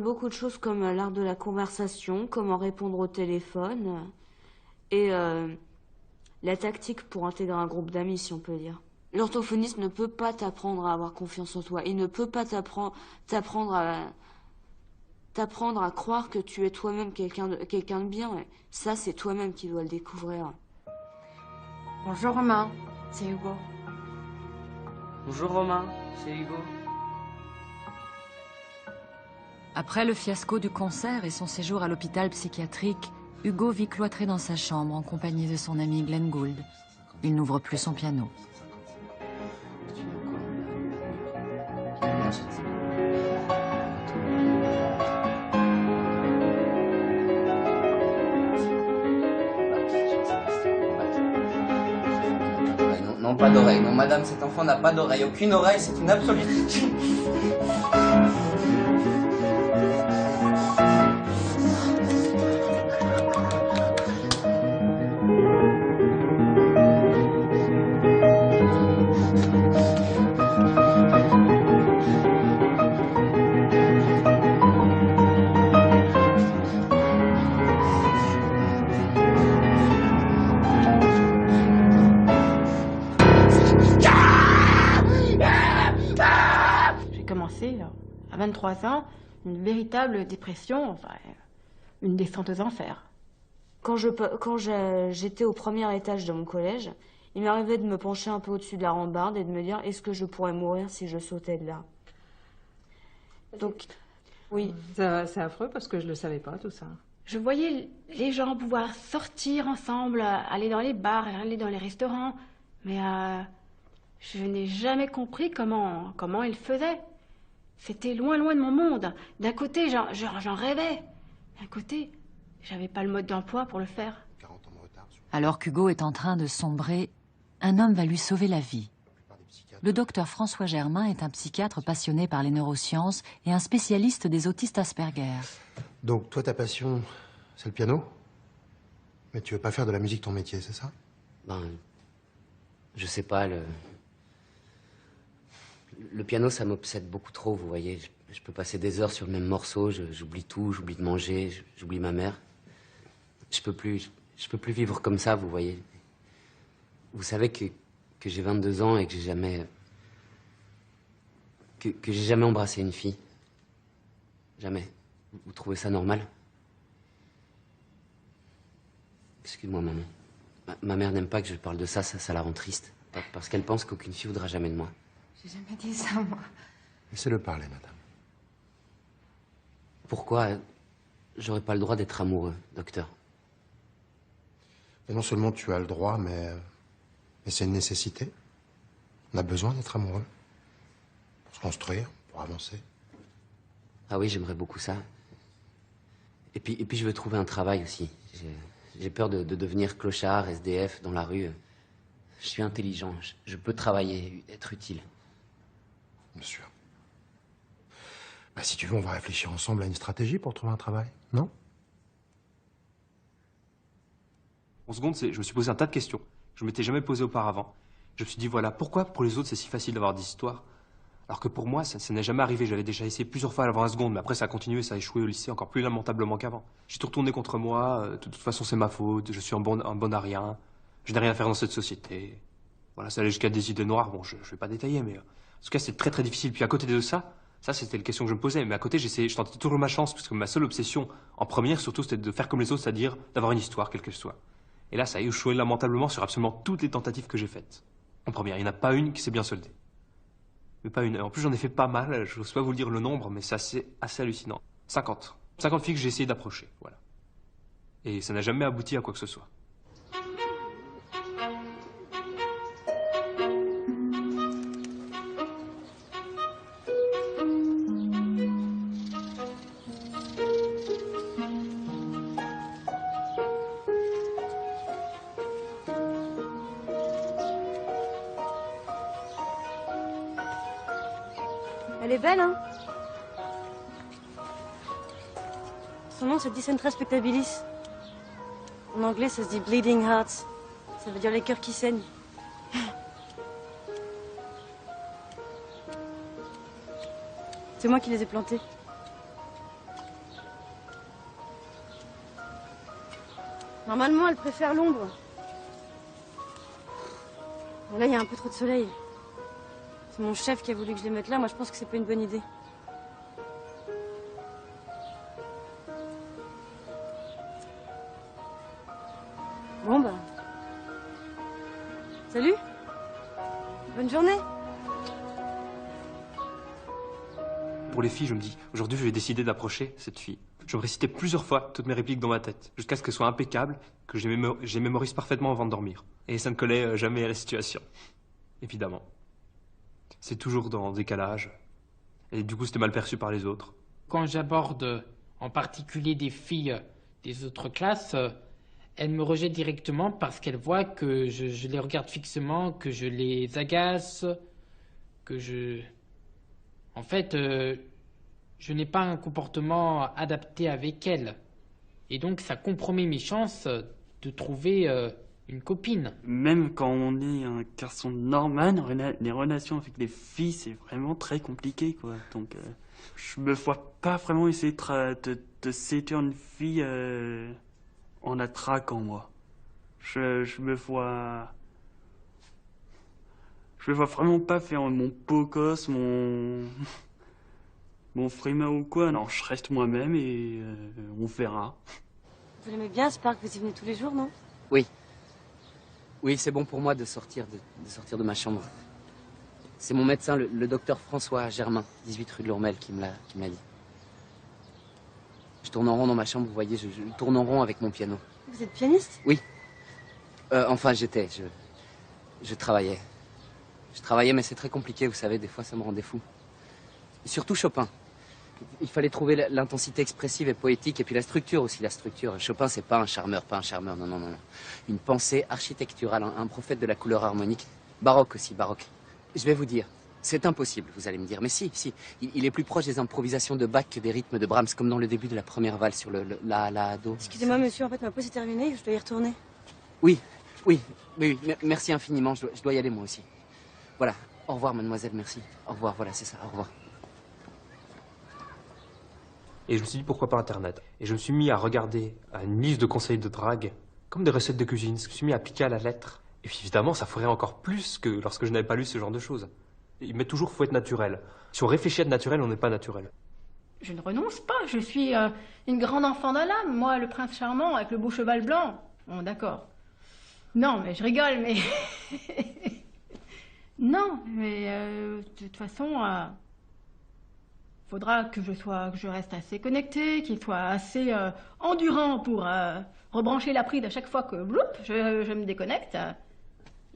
beaucoup de choses comme l'art de la conversation, comment répondre au téléphone et la tactique pour intégrer un groupe d'amis, si on peut dire. L'orthophoniste ne peut pas t'apprendre à avoir confiance en toi. Il ne peut pas t'apprendre à croire que tu es toi-même quelqu'un de bien. Ouais. Ça, c'est toi-même qui dois le découvrir. Bonjour Romain, c'est Hugo. Bonjour Romain, c'est Hugo. Après le fiasco du concert et son séjour à l'hôpital psychiatrique, Hugo vit cloîtré dans sa chambre en compagnie de son ami Glenn Gould. Il n'ouvre plus son piano. Non, pas d'oreille. Non, madame, cet enfant n'a pas d'oreille. Aucune oreille, c'est une absolue... À 23 ans, une véritable dépression, enfin, une descente aux enfers. Quand j'étais au premier étage de mon collège, il m'arrivait de me pencher un peu au-dessus de la rambarde et de me dire est-ce que je pourrais mourir si je sautais de là. Donc, oui. C'est affreux parce que je ne le savais pas, tout ça. Je voyais les gens pouvoir sortir ensemble, aller dans les bars, aller dans les restaurants, mais je n'ai jamais compris comment ils faisaient. C'était loin de mon monde. D'un côté, j'en rêvais. D'un côté, J'avais pas le mode d'emploi pour le faire. Alors qu'Hugo est en train de sombrer, un homme va lui sauver la vie. Le docteur François Germain est un psychiatre passionné par les neurosciences et un spécialiste des autistes Asperger. Donc, toi, ta passion, c'est le piano? Mais tu veux pas faire de la musique ton métier, c'est ça? Ben, je sais pas, le piano, ça m'obsède beaucoup trop, vous voyez. Je peux passer des heures sur le même morceau, j'oublie tout, j'oublie de manger, j'oublie ma mère. Je peux plus vivre comme ça, vous voyez. Vous savez que j'ai 22 ans et que j'ai jamais... que j'ai jamais embrassé une fille. Jamais. Vous trouvez ça normal? Excuse-moi, maman. Ma mère n'aime pas que je parle de ça, ça la rend triste. Parce qu'elle pense qu'aucune fille voudra jamais de moi. J'ai jamais dit ça, moi. Laissez-le parler, madame. Pourquoi j'aurais pas le droit d'être amoureux, docteur? Et non seulement tu as le droit, mais c'est une nécessité. On a besoin d'être amoureux. Pour se construire, pour avancer. Ah oui, j'aimerais beaucoup ça. Et puis je veux trouver un travail aussi. J'ai peur de devenir clochard, SDF, dans la rue. Je suis intelligent, je peux travailler, être utile. Bien sûr. Bah, si tu veux, on va réfléchir ensemble à une stratégie pour trouver un travail, non? En seconde, je me suis posé un tas de questions. Je ne m'étais jamais posé auparavant. Je me suis dit, voilà, pourquoi pour les autres c'est si facile d'avoir des histoires, alors que pour moi, ça n'est jamais arrivé. J'avais déjà essayé plusieurs fois avant la seconde, mais après ça a continué, ça a échoué au lycée encore plus lamentablement qu'avant. J'ai tout retourné contre moi, de toute façon c'est ma faute, je suis un bon à rien, je n'ai rien à faire dans cette société. Voilà, ça allait jusqu'à des idées noires, bon, je vais pas détailler, mais en tout cas c'est très très difficile. Puis à côté de ça c'était la question que je me posais, mais à côté je tentais toujours ma chance, parce que ma seule obsession, en première surtout, c'était de faire comme les autres, c'est-à-dire d'avoir une histoire, quelle qu'elle soit. Et là, ça a échoué lamentablement sur absolument toutes les tentatives que j'ai faites. En première, il n'y en a pas une qui s'est bien soldée. Mais pas une. En plus, j'en ai fait pas mal, je n'ose pas vous le dire le nombre, mais c'est assez hallucinant. 50. 50 filles que j'ai essayé d'approcher, voilà. Et ça n'a jamais abouti à quoi que ce soit. Elle est belle, hein? Son nom, c'est Dicentra Spectabilis. En anglais, ça se dit Bleeding Hearts. Ça veut dire les cœurs qui saignent. C'est moi qui les ai plantés. Normalement, elle préfère l'ombre. Là, il y a un peu trop de soleil. C'est mon chef qui a voulu que je les mette là. Moi, je pense que c'est pas une bonne idée. Bon, bah... Salut. Bonne journée. Pour les filles, je me dis, aujourd'hui, je vais décider d'approcher cette fille. Je me récitais plusieurs fois toutes mes répliques dans ma tête, jusqu'à ce qu'elles soient impeccables, que j'ai mémorise parfaitement avant de dormir. Et ça ne collait jamais à la situation. Évidemment. C'est toujours dans le décalage. Et du coup, c'était mal perçu par les autres. Quand j'aborde en particulier des filles des autres classes, elles me rejettent directement parce qu'elles voient que je les regarde fixement, que je les agace, que je... En fait, je n'ai pas un comportement adapté avec elles. Et donc, ça compromet mes chances de trouver une copine. Même quand on est un garçon normal, les relations avec les filles, c'est vraiment très compliqué, quoi. Donc, je me vois pas vraiment essayer de séduire une fille en la traquant, moi. Je me vois vraiment pas faire mon beau gosse, mon frimeur ou quoi. Non, je reste moi-même et on verra. Vous l'aimez bien, ce parc? Vous y venez tous les jours, non? Oui. Oui, c'est bon pour moi de sortir de ma chambre. C'est mon médecin, le docteur François Germain, 18 rue de l'Ourmel, qui me l'a dit. Je tourne en rond dans ma chambre, vous voyez, je tourne en rond avec mon piano. Vous êtes pianiste? Oui. Enfin, j'étais. Je travaillais. Je travaillais, mais c'est très compliqué, vous savez, des fois ça me rendait fou. Et surtout Chopin. Il fallait trouver l'intensité expressive et poétique, et puis la structure aussi, la structure. Chopin, c'est pas un charmeur, non, non, non. Une pensée architecturale, un prophète de la couleur harmonique. Baroque aussi, baroque. Je vais vous dire, c'est impossible, vous allez me dire. Mais si, il est plus proche des improvisations de Bach que des rythmes de Brahms, comme dans le début de la première valse sur la do. Excusez-moi, monsieur, en fait, ma pause est terminée, je dois y retourner. Oui, merci infiniment, je dois y aller moi aussi. Voilà, au revoir, mademoiselle, merci. Au revoir, voilà, c'est ça, au revoir. Et je me suis dit pourquoi pas Internet. Et je me suis mis à regarder une liste de conseils de drague, comme des recettes de cuisine. Je me suis mis à appliquer à la lettre. Et puis évidemment, ça ferait encore plus que lorsque je n'avais pas lu ce genre de choses. Ils mettent toujours faut être naturel. Si on réfléchit à être naturel, on n'est pas naturel. Je ne renonce pas, je suis une grande enfant d'Allam, moi, le prince charmant avec le beau cheval blanc. Bon, d'accord. Non, mais je rigole, mais... non, mais de toute façon... faudra que je reste assez connectée, qu'il soit assez endurant pour rebrancher la prise à chaque fois que bloup, je me déconnecte.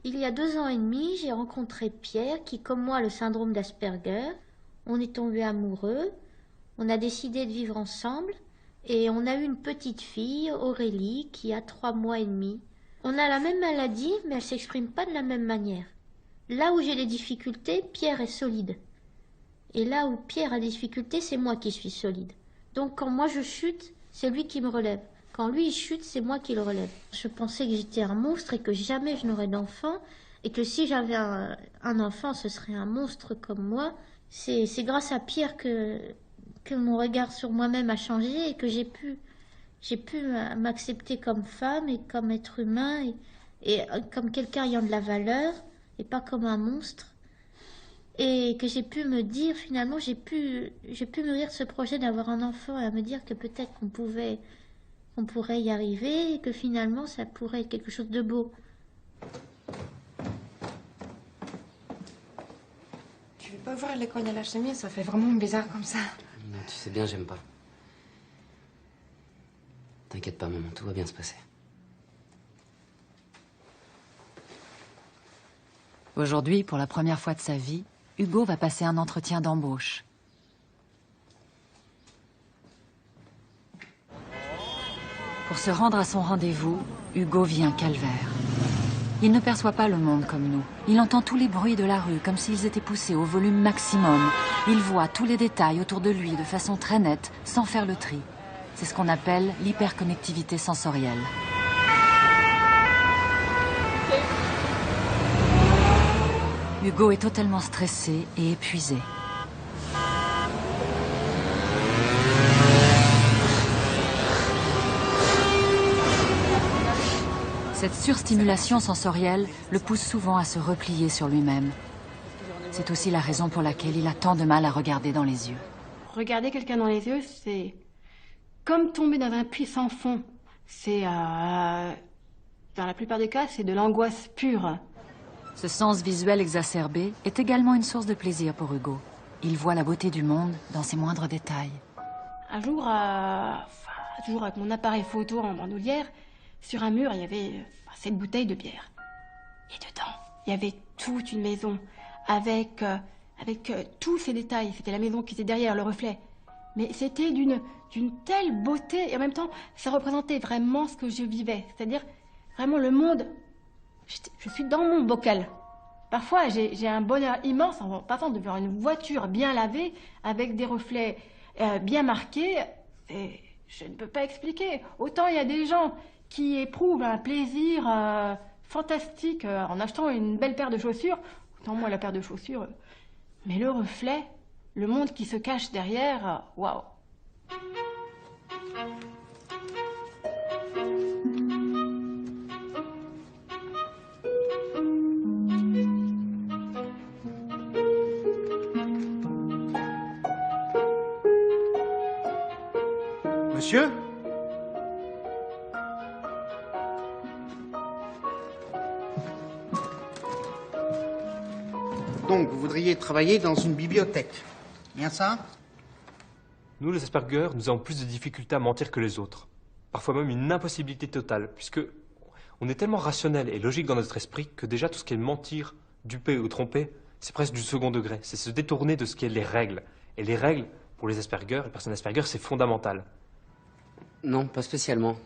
Il y a 2 ans et demi, j'ai rencontré Pierre qui, comme moi, a le syndrome d'Asperger. On est tombés amoureux, on a décidé de vivre ensemble et on a eu une petite fille, Aurélie, qui a 3 mois et demi. On a la même maladie, mais elle ne s'exprime pas de la même manière. Là où j'ai des difficultés, Pierre est solide. Et là où Pierre a des difficultés, c'est moi qui suis solide. Donc quand moi je chute, c'est lui qui me relève. Quand lui il chute, c'est moi qui le relève. Je pensais que j'étais un monstre et que jamais je n'aurais d'enfant. Et que si j'avais un enfant, ce serait un monstre comme moi. C'est grâce à Pierre que mon regard sur moi-même a changé et que j'ai pu m'accepter comme femme et comme être humain et comme quelqu'un ayant de la valeur et pas comme un monstre. Et que j'ai pu me dire, finalement, j'ai pu mûrir ce projet d'avoir un enfant et à me dire que peut-être qu'on pourrait y arriver et que finalement, ça pourrait être quelque chose de beau. Tu veux pas ouvrir les cognes à la chemise? Ça fait vraiment bizarre comme ça. Non, tu sais bien, j'aime pas. T'inquiète pas, maman, tout va bien se passer. Aujourd'hui, pour la première fois de sa vie, Hugo va passer un entretien d'embauche. Pour se rendre à son rendez-vous, Hugo vit un calvaire. Il ne perçoit pas le monde comme nous. Il entend tous les bruits de la rue comme s'ils étaient poussés au volume maximum. Il voit tous les détails autour de lui de façon très nette, sans faire le tri. C'est ce qu'on appelle l'hyperconnectivité sensorielle. Hugo est totalement stressé et épuisé. Cette surstimulation sensorielle le pousse souvent à se replier sur lui-même. C'est aussi la raison pour laquelle il a tant de mal à regarder dans les yeux. Regarder quelqu'un dans les yeux, c'est comme tomber dans un puits sans fond. C'est, dans la plupart des cas, c'est de l'angoisse pure. Ce sens visuel exacerbé est également une source de plaisir pour Hugo. Il voit la beauté du monde dans ses moindres détails. Un jour, toujours avec mon appareil photo en bandoulière, sur un mur, il y avait cette bouteille de bière. Et dedans, il y avait toute une maison avec tous ces détails. C'était la maison qui était derrière, le reflet. Mais c'était d'une telle beauté. Et en même temps, ça représentait vraiment ce que je vivais. C'est-à-dire, vraiment le monde... Je suis dans mon bocal. Parfois, j'ai un bonheur immense en passant devant une voiture bien lavée, avec des reflets bien marqués. Et je ne peux pas expliquer. Autant il y a des gens qui éprouvent un plaisir fantastique en achetant une belle paire de chaussures, autant moi la paire de chaussures. Mais le reflet, le monde qui se cache derrière, waouh. Monsieur ? Donc, vous voudriez travailler dans une bibliothèque. Bien ça? Nous, les Asperger, nous avons plus de difficultés à mentir que les autres. Parfois même une impossibilité totale, puisque on est tellement rationnel et logique dans notre esprit que déjà tout ce qui est mentir, duper ou tromper, c'est presque du second degré. C'est se détourner de ce qui est les règles. Et les règles, Pour les personnes Asperger, c'est fondamental. Non, pas spécialement.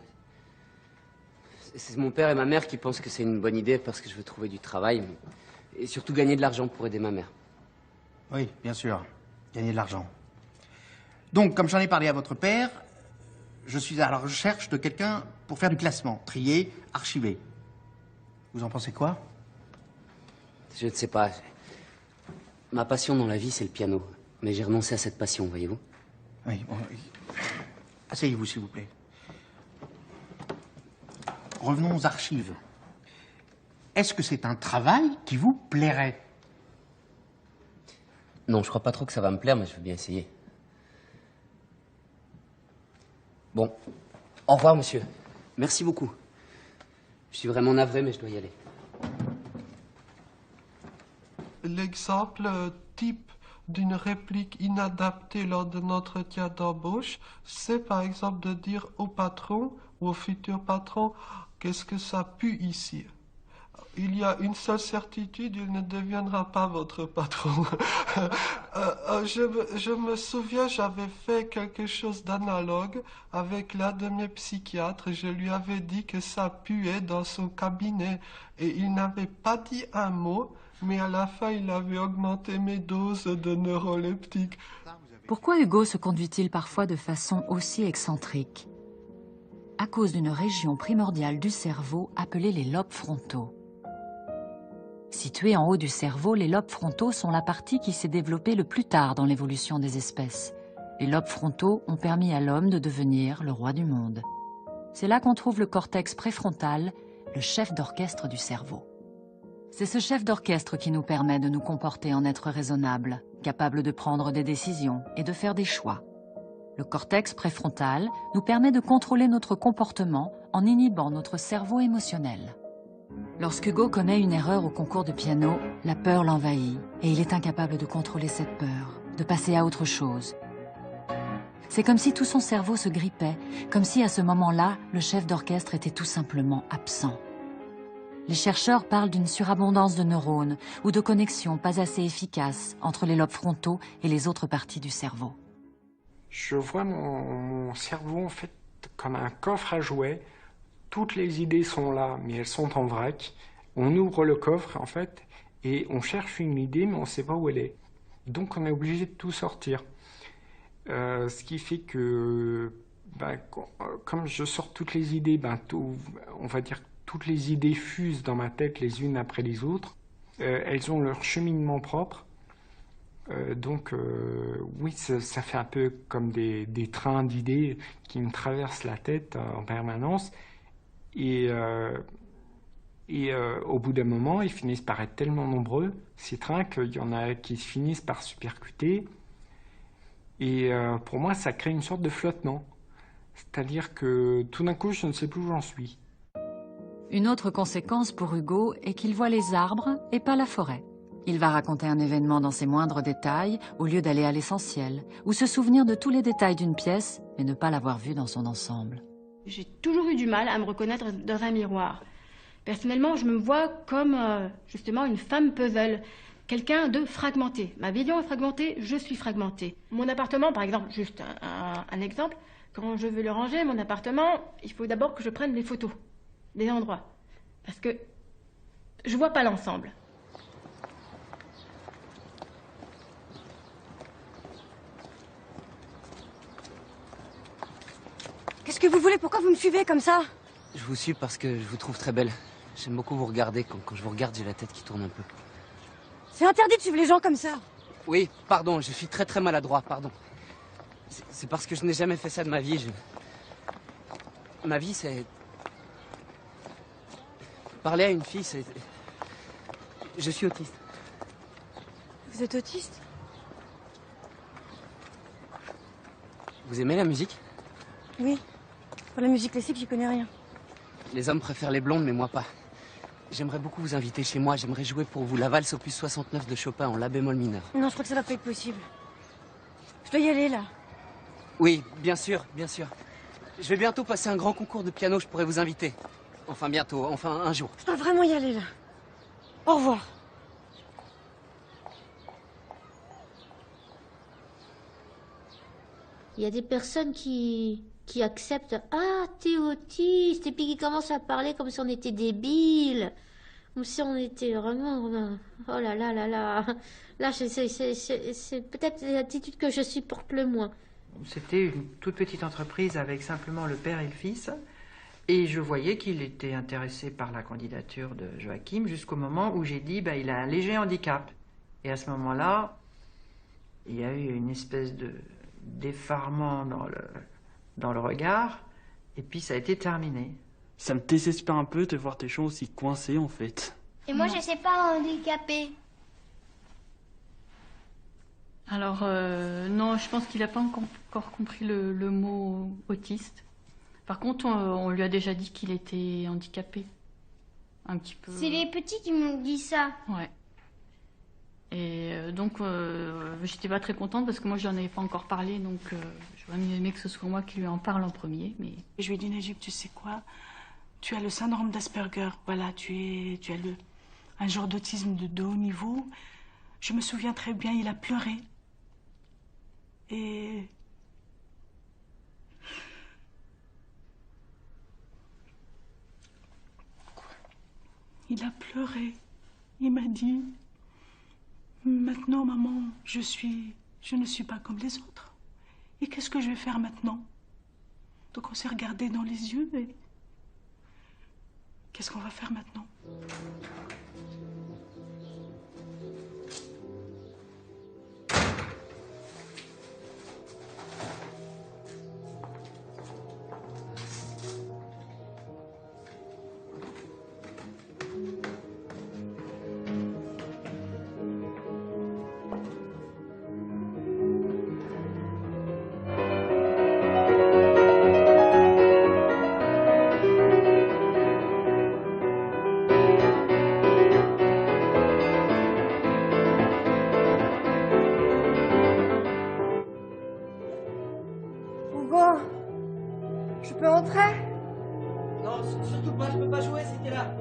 C'est mon père et ma mère qui pensent que c'est une bonne idée parce que je veux trouver du travail et surtout gagner de l'argent pour aider ma mère. Oui, bien sûr. Gagner de l'argent. Donc, comme j'en ai parlé à votre père, je suis à la recherche de quelqu'un pour faire du classement, trier, archiver. Vous en pensez quoi? Je ne sais pas. Ma passion dans la vie, c'est le piano. Mais j'ai renoncé à cette passion, voyez-vous. Oui, bon, asseyez-vous, s'il vous plaît. Revenons aux archives. Est-ce que c'est un travail qui vous plairait? Non, je crois pas trop que ça va me plaire, mais je veux bien essayer. Bon, au revoir, monsieur. Merci beaucoup. Je suis vraiment navré, mais je dois y aller. L'exemple type d'une réplique inadaptée lors d'un entretien d'embauche, c'est par exemple de dire au patron ou au futur patron « Qu'est-ce que ça pue ici ?» Il y a une seule certitude, il ne deviendra pas votre patron. Je me souviens, j'avais fait quelque chose d'analogue avec l'un de mes psychiatres. Je lui avais dit que ça puait dans son cabinet et il n'avait pas dit un mot, mais à la fin, il avait augmenté mes doses de neuroleptiques. Pourquoi Hugo se conduit-il parfois de façon aussi excentrique? À cause d'une région primordiale du cerveau appelée les lobes frontaux. Situés en haut du cerveau, les lobes frontaux sont la partie qui s'est développée le plus tard dans l'évolution des espèces. Les lobes frontaux ont permis à l'homme de devenir le roi du monde. C'est là qu'on trouve le cortex préfrontal, le chef d'orchestre du cerveau. C'est ce chef d'orchestre qui nous permet de nous comporter en être raisonnable, capable de prendre des décisions et de faire des choix. Le cortex préfrontal nous permet de contrôler notre comportement en inhibant notre cerveau émotionnel. Lorsque Hugo commet une erreur au concours de piano, la peur l'envahit et il est incapable de contrôler cette peur, de passer à autre chose. C'est comme si tout son cerveau se grippait, comme si à ce moment-là, le chef d'orchestre était tout simplement absent. Les chercheurs parlent d'une surabondance de neurones ou de connexions pas assez efficaces entre les lobes frontaux et les autres parties du cerveau. Je vois mon cerveau en fait comme un coffre à jouets. Toutes les idées sont là, mais elles sont en vrac. On ouvre le coffre, en fait, et on cherche une idée, mais on ne sait pas où elle est. Donc, on est obligé de tout sortir. Ce qui fait que, comme je sors toutes les idées, on va dire que toutes les idées fusent dans ma tête les unes après les autres. Elles ont leur cheminement propre. Oui, ça fait un peu comme des trains d'idées qui me traversent la tête en permanence. Et au bout d'un moment, ils finissent par être tellement nombreux, ces trains, qu'il y en a qui finissent par se percuter. Et pour moi, ça crée une sorte de flottement. C'est-à-dire que tout d'un coup, je ne sais plus où j'en suis. Une autre conséquence pour Hugo est qu'il voit les arbres et pas la forêt. Il va raconter un événement dans ses moindres détails au lieu d'aller à l'essentiel, ou se souvenir de tous les détails d'une pièce, mais ne pas l'avoir vue dans son ensemble. J'ai toujours eu du mal à me reconnaître dans un miroir. Personnellement, je me vois comme justement une femme puzzle, quelqu'un de fragmenté. Ma vision est fragmentée, je suis fragmentée. Mon appartement, par exemple, juste un exemple, quand je veux le ranger, mon appartement, il faut d'abord que je prenne des photos des endroits, parce que je vois pas l'ensemble. Qu'est-ce que vous voulez? Pourquoi vous me suivez comme ça? Je vous suis parce que je vous trouve très belle. J'aime beaucoup vous regarder. Quand je vous regarde, j'ai la tête qui tourne un peu. C'est interdit de suivre les gens comme ça. Oui, pardon, je suis très très maladroit, pardon. C'est parce que je n'ai jamais fait ça de ma vie. Ma vie, c'est... Parler à une fille, c'est... Je suis autiste. Vous êtes autiste? Vous aimez la musique? Oui. Pour la musique classique, j'y connais rien. Les hommes préfèrent les blondes, mais moi pas. J'aimerais beaucoup vous inviter chez moi. J'aimerais jouer pour vous la valse opus 69 de Chopin en la bémol mineur. Non, je crois que ça va pas être possible. Je dois y aller, là. Oui, bien sûr, bien sûr. Je vais bientôt passer un grand concours de piano, je pourrais vous inviter. Enfin, bientôt, enfin, un jour. Je dois vraiment y aller, là. Au revoir. Il y a des personnes qui acceptent « Ah, t'es autiste !» et puis qui commencent à parler comme si on était débiles. Comme si on était vraiment... Oh là là là là. Là, c'est peut-être l'attitude que je supporte le moins. C'était une toute petite entreprise avec simplement le père et le fils. Et je voyais qu'il était intéressé par la candidature de Joachim jusqu'au moment où j'ai dit il a un léger handicap. Et à ce moment-là, il y a eu une espèce d'effarement dans le regard. Et puis ça a été terminé. Ça me désespère un peu de voir tes gens aussi coincés en fait. Et moi, je sais pas handicapé. Alors, non, je pense qu'il n'a pas encore compris le mot autiste. Par contre, on lui a déjà dit qu'il était handicapé. Un petit peu. C'est les petits qui m'ont dit ça. Ouais. Et donc, j'étais pas très contente parce que moi, j'en avais pas encore parlé. Donc, j'aurais mieux aimé que ce soit moi qui lui en parle en premier. Mais... Je lui ai dit, Najib, tu sais quoi? Tu as le syndrome d'Asperger. Voilà, tu as un genre d'autisme de haut niveau. Je me souviens très bien, il a pleuré. Et... Il a pleuré. Il m'a dit, maintenant, maman, je ne suis pas comme les autres. Et qu'est-ce que je vais faire maintenant? Donc on s'est regardé dans les yeux et... Qu'est-ce qu'on va faire maintenant? Je peux entrer? Non, surtout pas, je peux pas jouer si t'es là.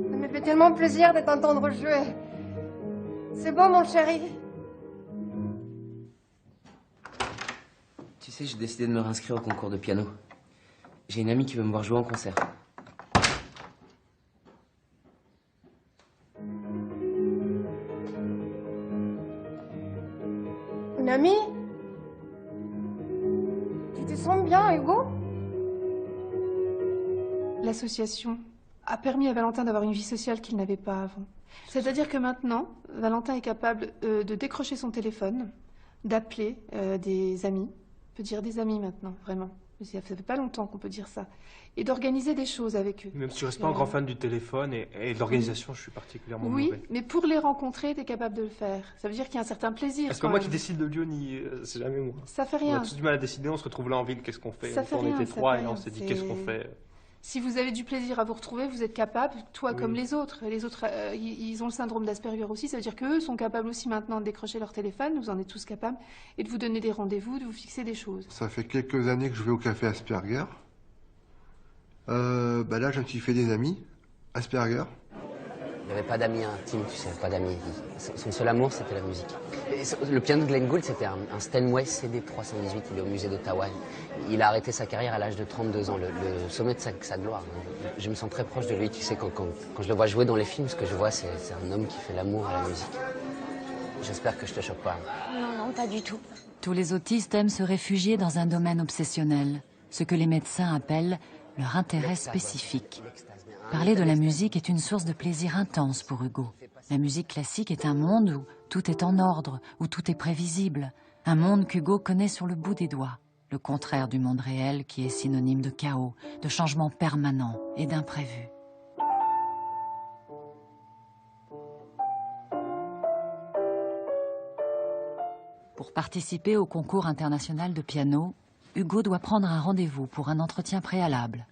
Ça me fait tellement plaisir de t'entendre jouer. C'est bon, mon chéri? Tu sais, j'ai décidé de me réinscrire au concours de piano. J'ai une amie qui veut me voir jouer en concert. Une amie? Tu te sens bien, Hugo? L'association a permis à Valentin d'avoir une vie sociale qu'il n'avait pas avant. C'est-à-dire que maintenant, Valentin est capable de décrocher son téléphone, d'appeler des amis. On peut dire des amis maintenant, vraiment. Ça fait pas longtemps qu'on peut dire ça. Et d'organiser des choses avec eux. Même si je reste pas un grand fan du téléphone et de l'organisation, je suis particulièrement mauvais. Oui, mais pour les rencontrer, tu es capable de le faire. Ça veut dire qu'il y a un certain plaisir. Parce que moi qui décide de lieu, c'est jamais moi. Ça fait rien. On a tous du mal à décider, on se retrouve là en ville, qu'est-ce qu'on fait? Ça fait rien, on était ça trois fait et on rien. s'est dit qu'est-ce qu'on fait? Si vous avez du plaisir à vous retrouver, vous êtes capable, toi comme les autres. Les autres, ils ont le syndrome d'Asperger aussi, ça veut dire qu'eux sont capables aussi maintenant de décrocher leur téléphone, vous en êtes tous capables, et de vous donner des rendez-vous, de vous fixer des choses. Ça fait quelques années que je vais au café Asperger. Là, je me suis fait des amis. Asperger. Il n'y avait pas d'amis intimes, tu sais, pas d'amis. Son seul amour, c'était la musique. Et le piano de Glenn Gould, c'était un Steinway CD 318, il est au musée d'Ottawa. Il a arrêté sa carrière à l'âge de 32 ans, le sommet de sa gloire. Je me sens très proche de lui, tu sais, quand je le vois jouer dans les films, ce que je vois, c'est un homme qui fait l'amour à la musique. J'espère que je te choque pas. Non, non, pas du tout. Tous les autistes aiment se réfugier dans un domaine obsessionnel, ce que les médecins appellent leur intérêt spécifique. Parler de la musique est une source de plaisir intense pour Hugo. La musique classique est un monde où tout est en ordre, où tout est prévisible. Un monde qu'Hugo connaît sur le bout des doigts. Le contraire du monde réel qui est synonyme de chaos, de changement permanent et d'imprévu. Pour participer au concours international de piano, Hugo doit prendre un rendez-vous pour un entretien préalable.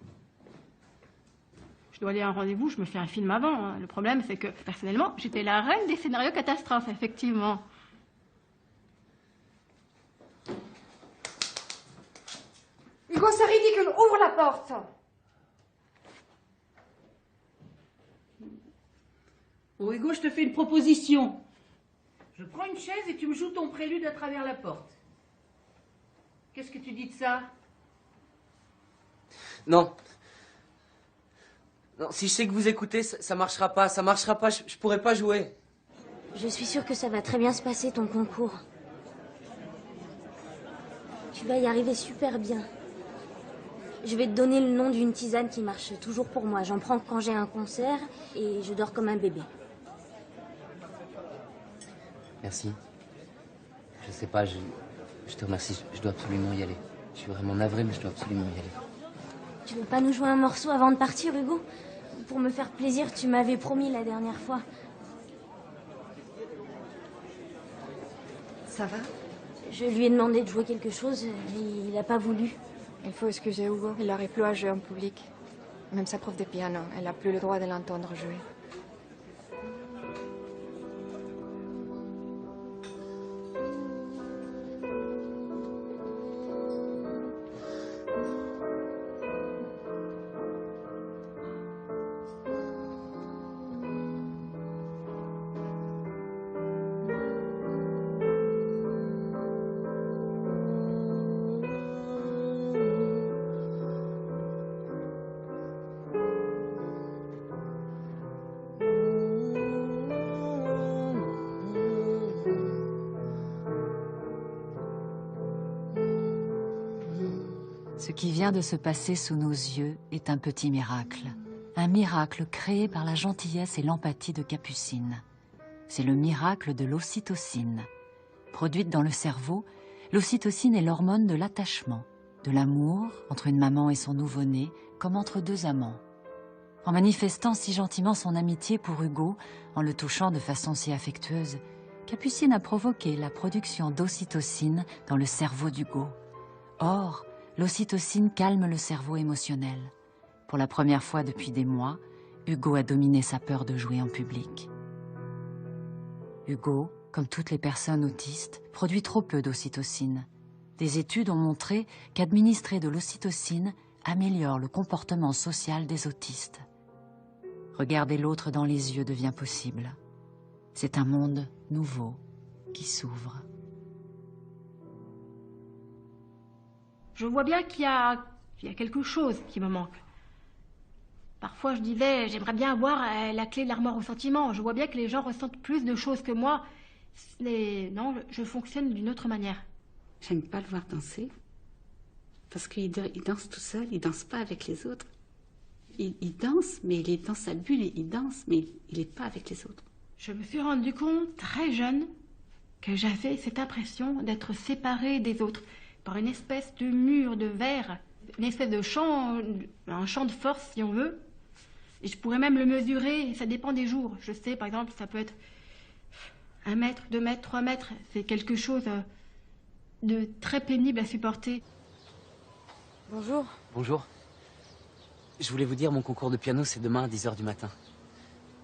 Je dois aller à un rendez-vous, je me fais un film avant. Hein. Le problème, c'est que, personnellement, j'étais la reine des scénarios catastrophes, effectivement. Hugo, c'est ridicule, ouvre la porte! Bon, Hugo, je te fais une proposition. Je prends une chaise et tu me joues ton prélude à travers la porte. Qu'est-ce que tu dis de ça? Non. Non, si je sais que vous écoutez, ça marchera pas, je pourrai pas jouer. Je suis sûre que ça va très bien se passer, ton concours. Tu vas y arriver super bien. Je vais te donner le nom d'une tisane qui marche toujours pour moi. J'en prends quand j'ai un concert et je dors comme un bébé. Merci. Je sais pas, je te remercie, je dois absolument y aller. Je suis vraiment navré, mais je dois absolument y aller. Tu veux pas nous jouer un morceau avant de partir, Hugo? Pour me faire plaisir, tu m'avais promis la dernière fois. Ça va? Je lui ai demandé de jouer quelque chose et il n'a pas voulu. Il faut excuser Hugo, il n'arrive plus à jouer en public. Même sa prof de piano, elle n'a plus le droit de l'entendre jouer. Ce qui vient de se passer sous nos yeux est un petit miracle. Un miracle créé par la gentillesse et l'empathie de Capucine. C'est le miracle de l'ocytocine. Produite dans le cerveau, l'ocytocine est l'hormone de l'attachement, de l'amour entre une maman et son nouveau-né, comme entre deux amants. En manifestant si gentiment son amitié pour Hugo, en le touchant de façon si affectueuse, Capucine a provoqué la production d'ocytocine dans le cerveau d'Hugo. Or, l'ocytocine calme le cerveau émotionnel. Pour la première fois depuis des mois, Hugo a dominé sa peur de jouer en public. Hugo, comme toutes les personnes autistes, produit trop peu d'ocytocine. Des études ont montré qu'administrer de l'ocytocine améliore le comportement social des autistes. Regarder l'autre dans les yeux devient possible. C'est un monde nouveau qui s'ouvre. Je vois bien qu'il y a quelque chose qui me manque. Parfois, je disais, j'aimerais bien avoir la clé de l'armoire au sentiment. Je vois bien que les gens ressentent plus de choses que moi. Non, je fonctionne d'une autre manière. J'aime pas le voir danser. Parce qu'il danse tout seul, il danse pas avec les autres. Il danse, mais il est dans sa bulle, il danse, mais il est pas avec les autres. Je me suis rendu compte, très jeune, que j'avais cette impression d'être séparée des autres par une espèce de mur de verre, une espèce de champ, un champ de force si on veut. Et je pourrais même le mesurer, ça dépend des jours. Je sais, par exemple, ça peut être 1 mètre, 2 mètres, 3 mètres. C'est quelque chose de très pénible à supporter. Bonjour. Bonjour. Je voulais vous dire, mon concours de piano, c'est demain à 10h du matin.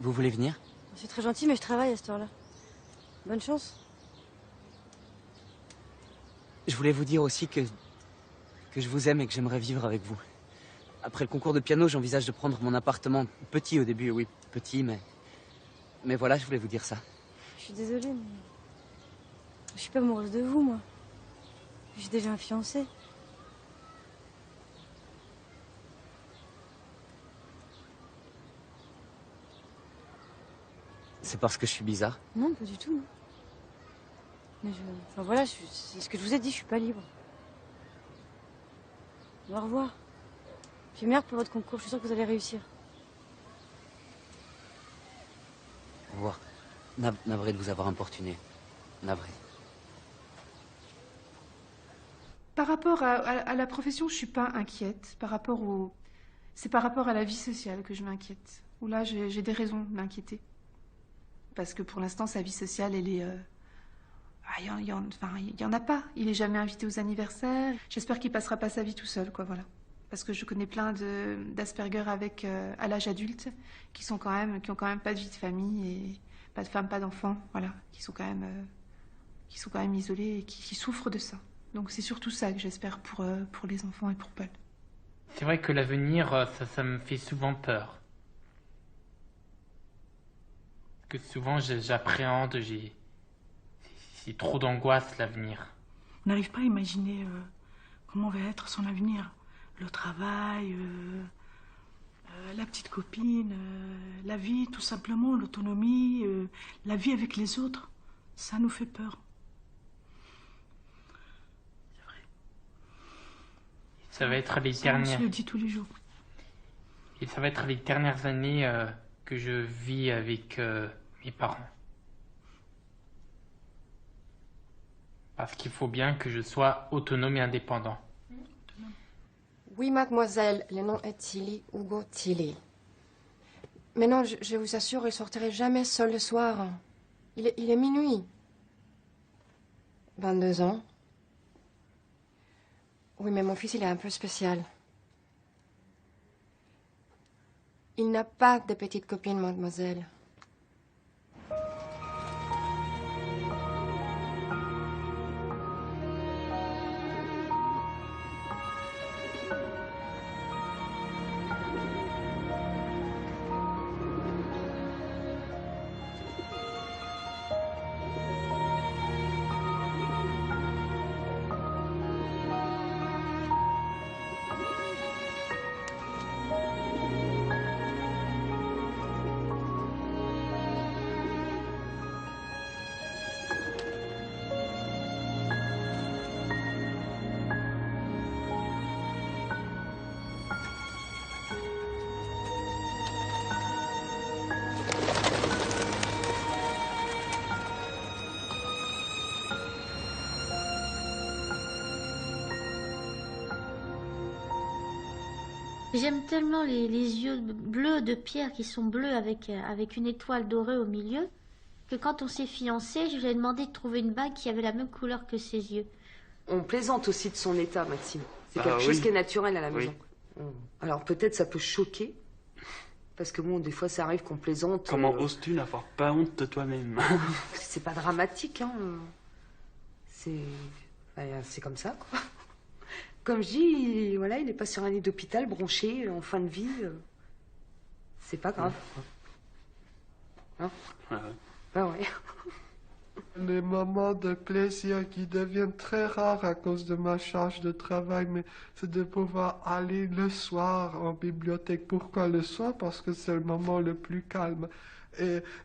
Vous voulez venir? C'est très gentil, mais je travaille à cette heure-là. Bonne chance. Je voulais vous dire aussi que je vous aime et que j'aimerais vivre avec vous. Après le concours de piano, j'envisage de prendre mon appartement. Petit au début, oui, petit, mais voilà, je voulais vous dire ça. Je suis désolée, mais... Je suis pas amoureuse de vous, moi. J'ai déjà un fiancé. C'est parce que je suis bizarre? Non, pas du tout. Mais enfin voilà, c'est ce que je vous ai dit, je suis pas libre. Au revoir. Puis merde pour votre concours, je suis sûre que vous allez réussir. Au revoir. Navré de vous avoir importuné. Navré. Par rapport à la profession, je suis pas inquiète. C'est par rapport à la vie sociale que je m'inquiète. Où là, j'ai des raisons de m'inquiéter. Parce que pour l'instant, sa vie sociale, elle est... il y en a pas. Il est jamais invité aux anniversaires. J'espère qu'il passera pas sa vie tout seul, quoi, voilà. Parce que je connais plein d'Asperger avec à l'âge adulte qui ont quand même pas de vie de famille et pas de femme, pas d'enfants, voilà, qui sont quand même isolés et qui souffrent de ça. Donc c'est surtout ça que j'espère pour les enfants et pour Paul. C'est vrai que l'avenir, ça me fait souvent peur. Que souvent j'appréhende, C'est trop d'angoisse, l'avenir. On n'arrive pas à imaginer comment va être son avenir. Le travail, la petite copine, la vie, tout simplement, l'autonomie, la vie avec les autres. Ça nous fait peur. Ça va être les Ça, dernières... on se le dit tous les jours. Et ça va être les dernières années que je vis avec mes parents. Parce qu'il faut bien que je sois autonome et indépendant. Oui, mademoiselle, le nom est Tilly, Hugo Tilly. Mais non, je vous assure, il sortirait jamais seul le soir. Il est minuit. 22 ans. Oui, mais mon fils, il est un peu spécial. Il n'a pas de petite copine, mademoiselle. J'aime tellement les yeux bleus de Pierre qui sont bleus avec une étoile dorée au milieu que quand on s'est fiancés, je lui ai demandé de trouver une bague qui avait la même couleur que ses yeux. On plaisante aussi de son état, Maxime. C'est Ah quelque chose oui. qui est naturel à la Oui. maison. Alors peut-être ça peut choquer, parce que bon, des fois ça arrive qu'on plaisante. Comment oses-tu n'avoir pas honte de toi-même? C'est pas dramatique, hein. C'est comme ça, quoi. Comme je dis, voilà, il n'est pas sur un lit d'hôpital, bronché, en fin de vie. C'est pas grave. Hein? Bah ouais. Les moments de plaisir qui deviennent très rares à cause de ma charge de travail, mais c'est de pouvoir aller le soir en bibliothèque. Pourquoi le soir? Parce que c'est le moment le plus calme.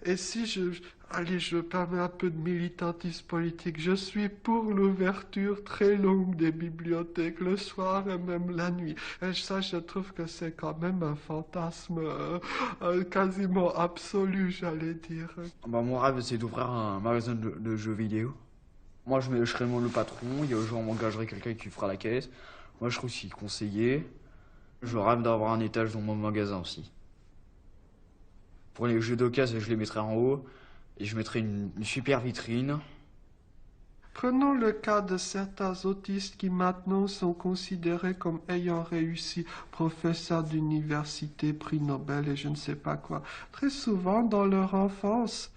Et si je permets un peu de militantisme politique, je suis pour l'ouverture très longue des bibliothèques le soir et même la nuit. Et ça, je trouve que c'est quand même un fantasme quasiment absolu, j'allais dire. Mon rêve, c'est d'ouvrir un magasin de jeux vidéo. Moi, je serai le patron, il y a on m'engagerait quelqu'un qui fera la caisse. Moi, je serai aussi conseiller. Je rêve d'avoir un étage dans mon magasin aussi. Pour les jeux d'occasion, je les mettrai en haut et je mettrai une super vitrine. Prenons le cas de certains autistes qui maintenant sont considérés comme ayant réussi, professeurs d'université, prix Nobel et je ne sais pas quoi. Très souvent, dans leur enfance,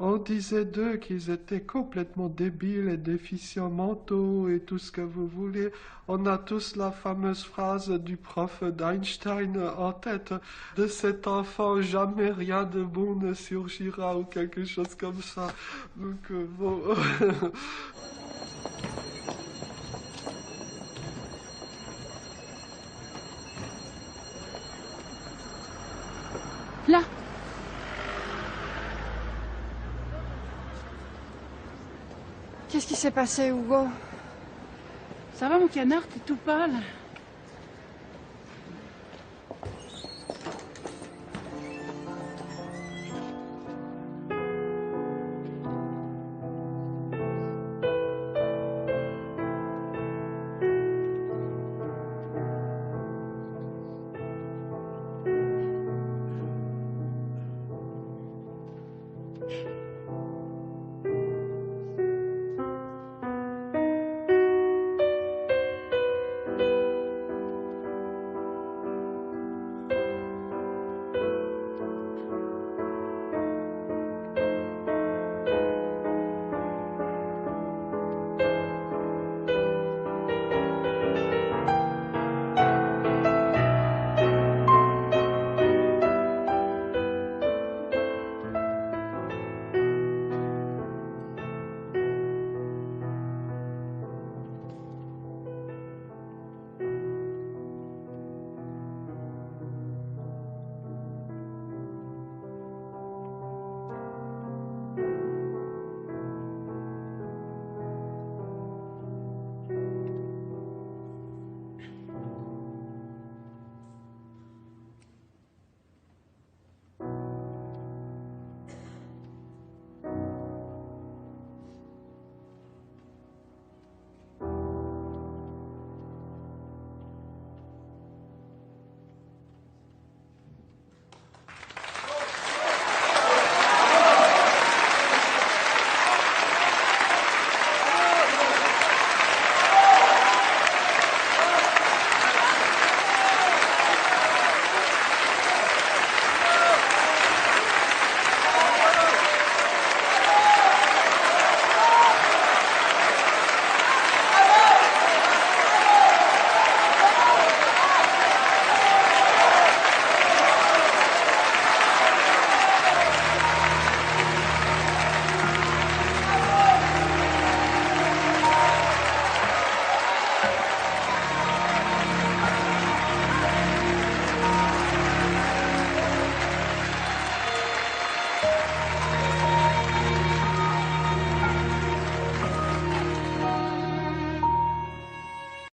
on disait d'eux qu'ils étaient complètement débiles et déficients mentaux et tout ce que vous voulez. On a tous la fameuse phrase du prof d'Einstein en tête. De cet enfant, jamais rien de bon ne surgira ou quelque chose comme ça. Donc, bon... Là. Qu'est-ce qui s'est passé, Hugo? Ça va, mon canard, t'es tout pâle.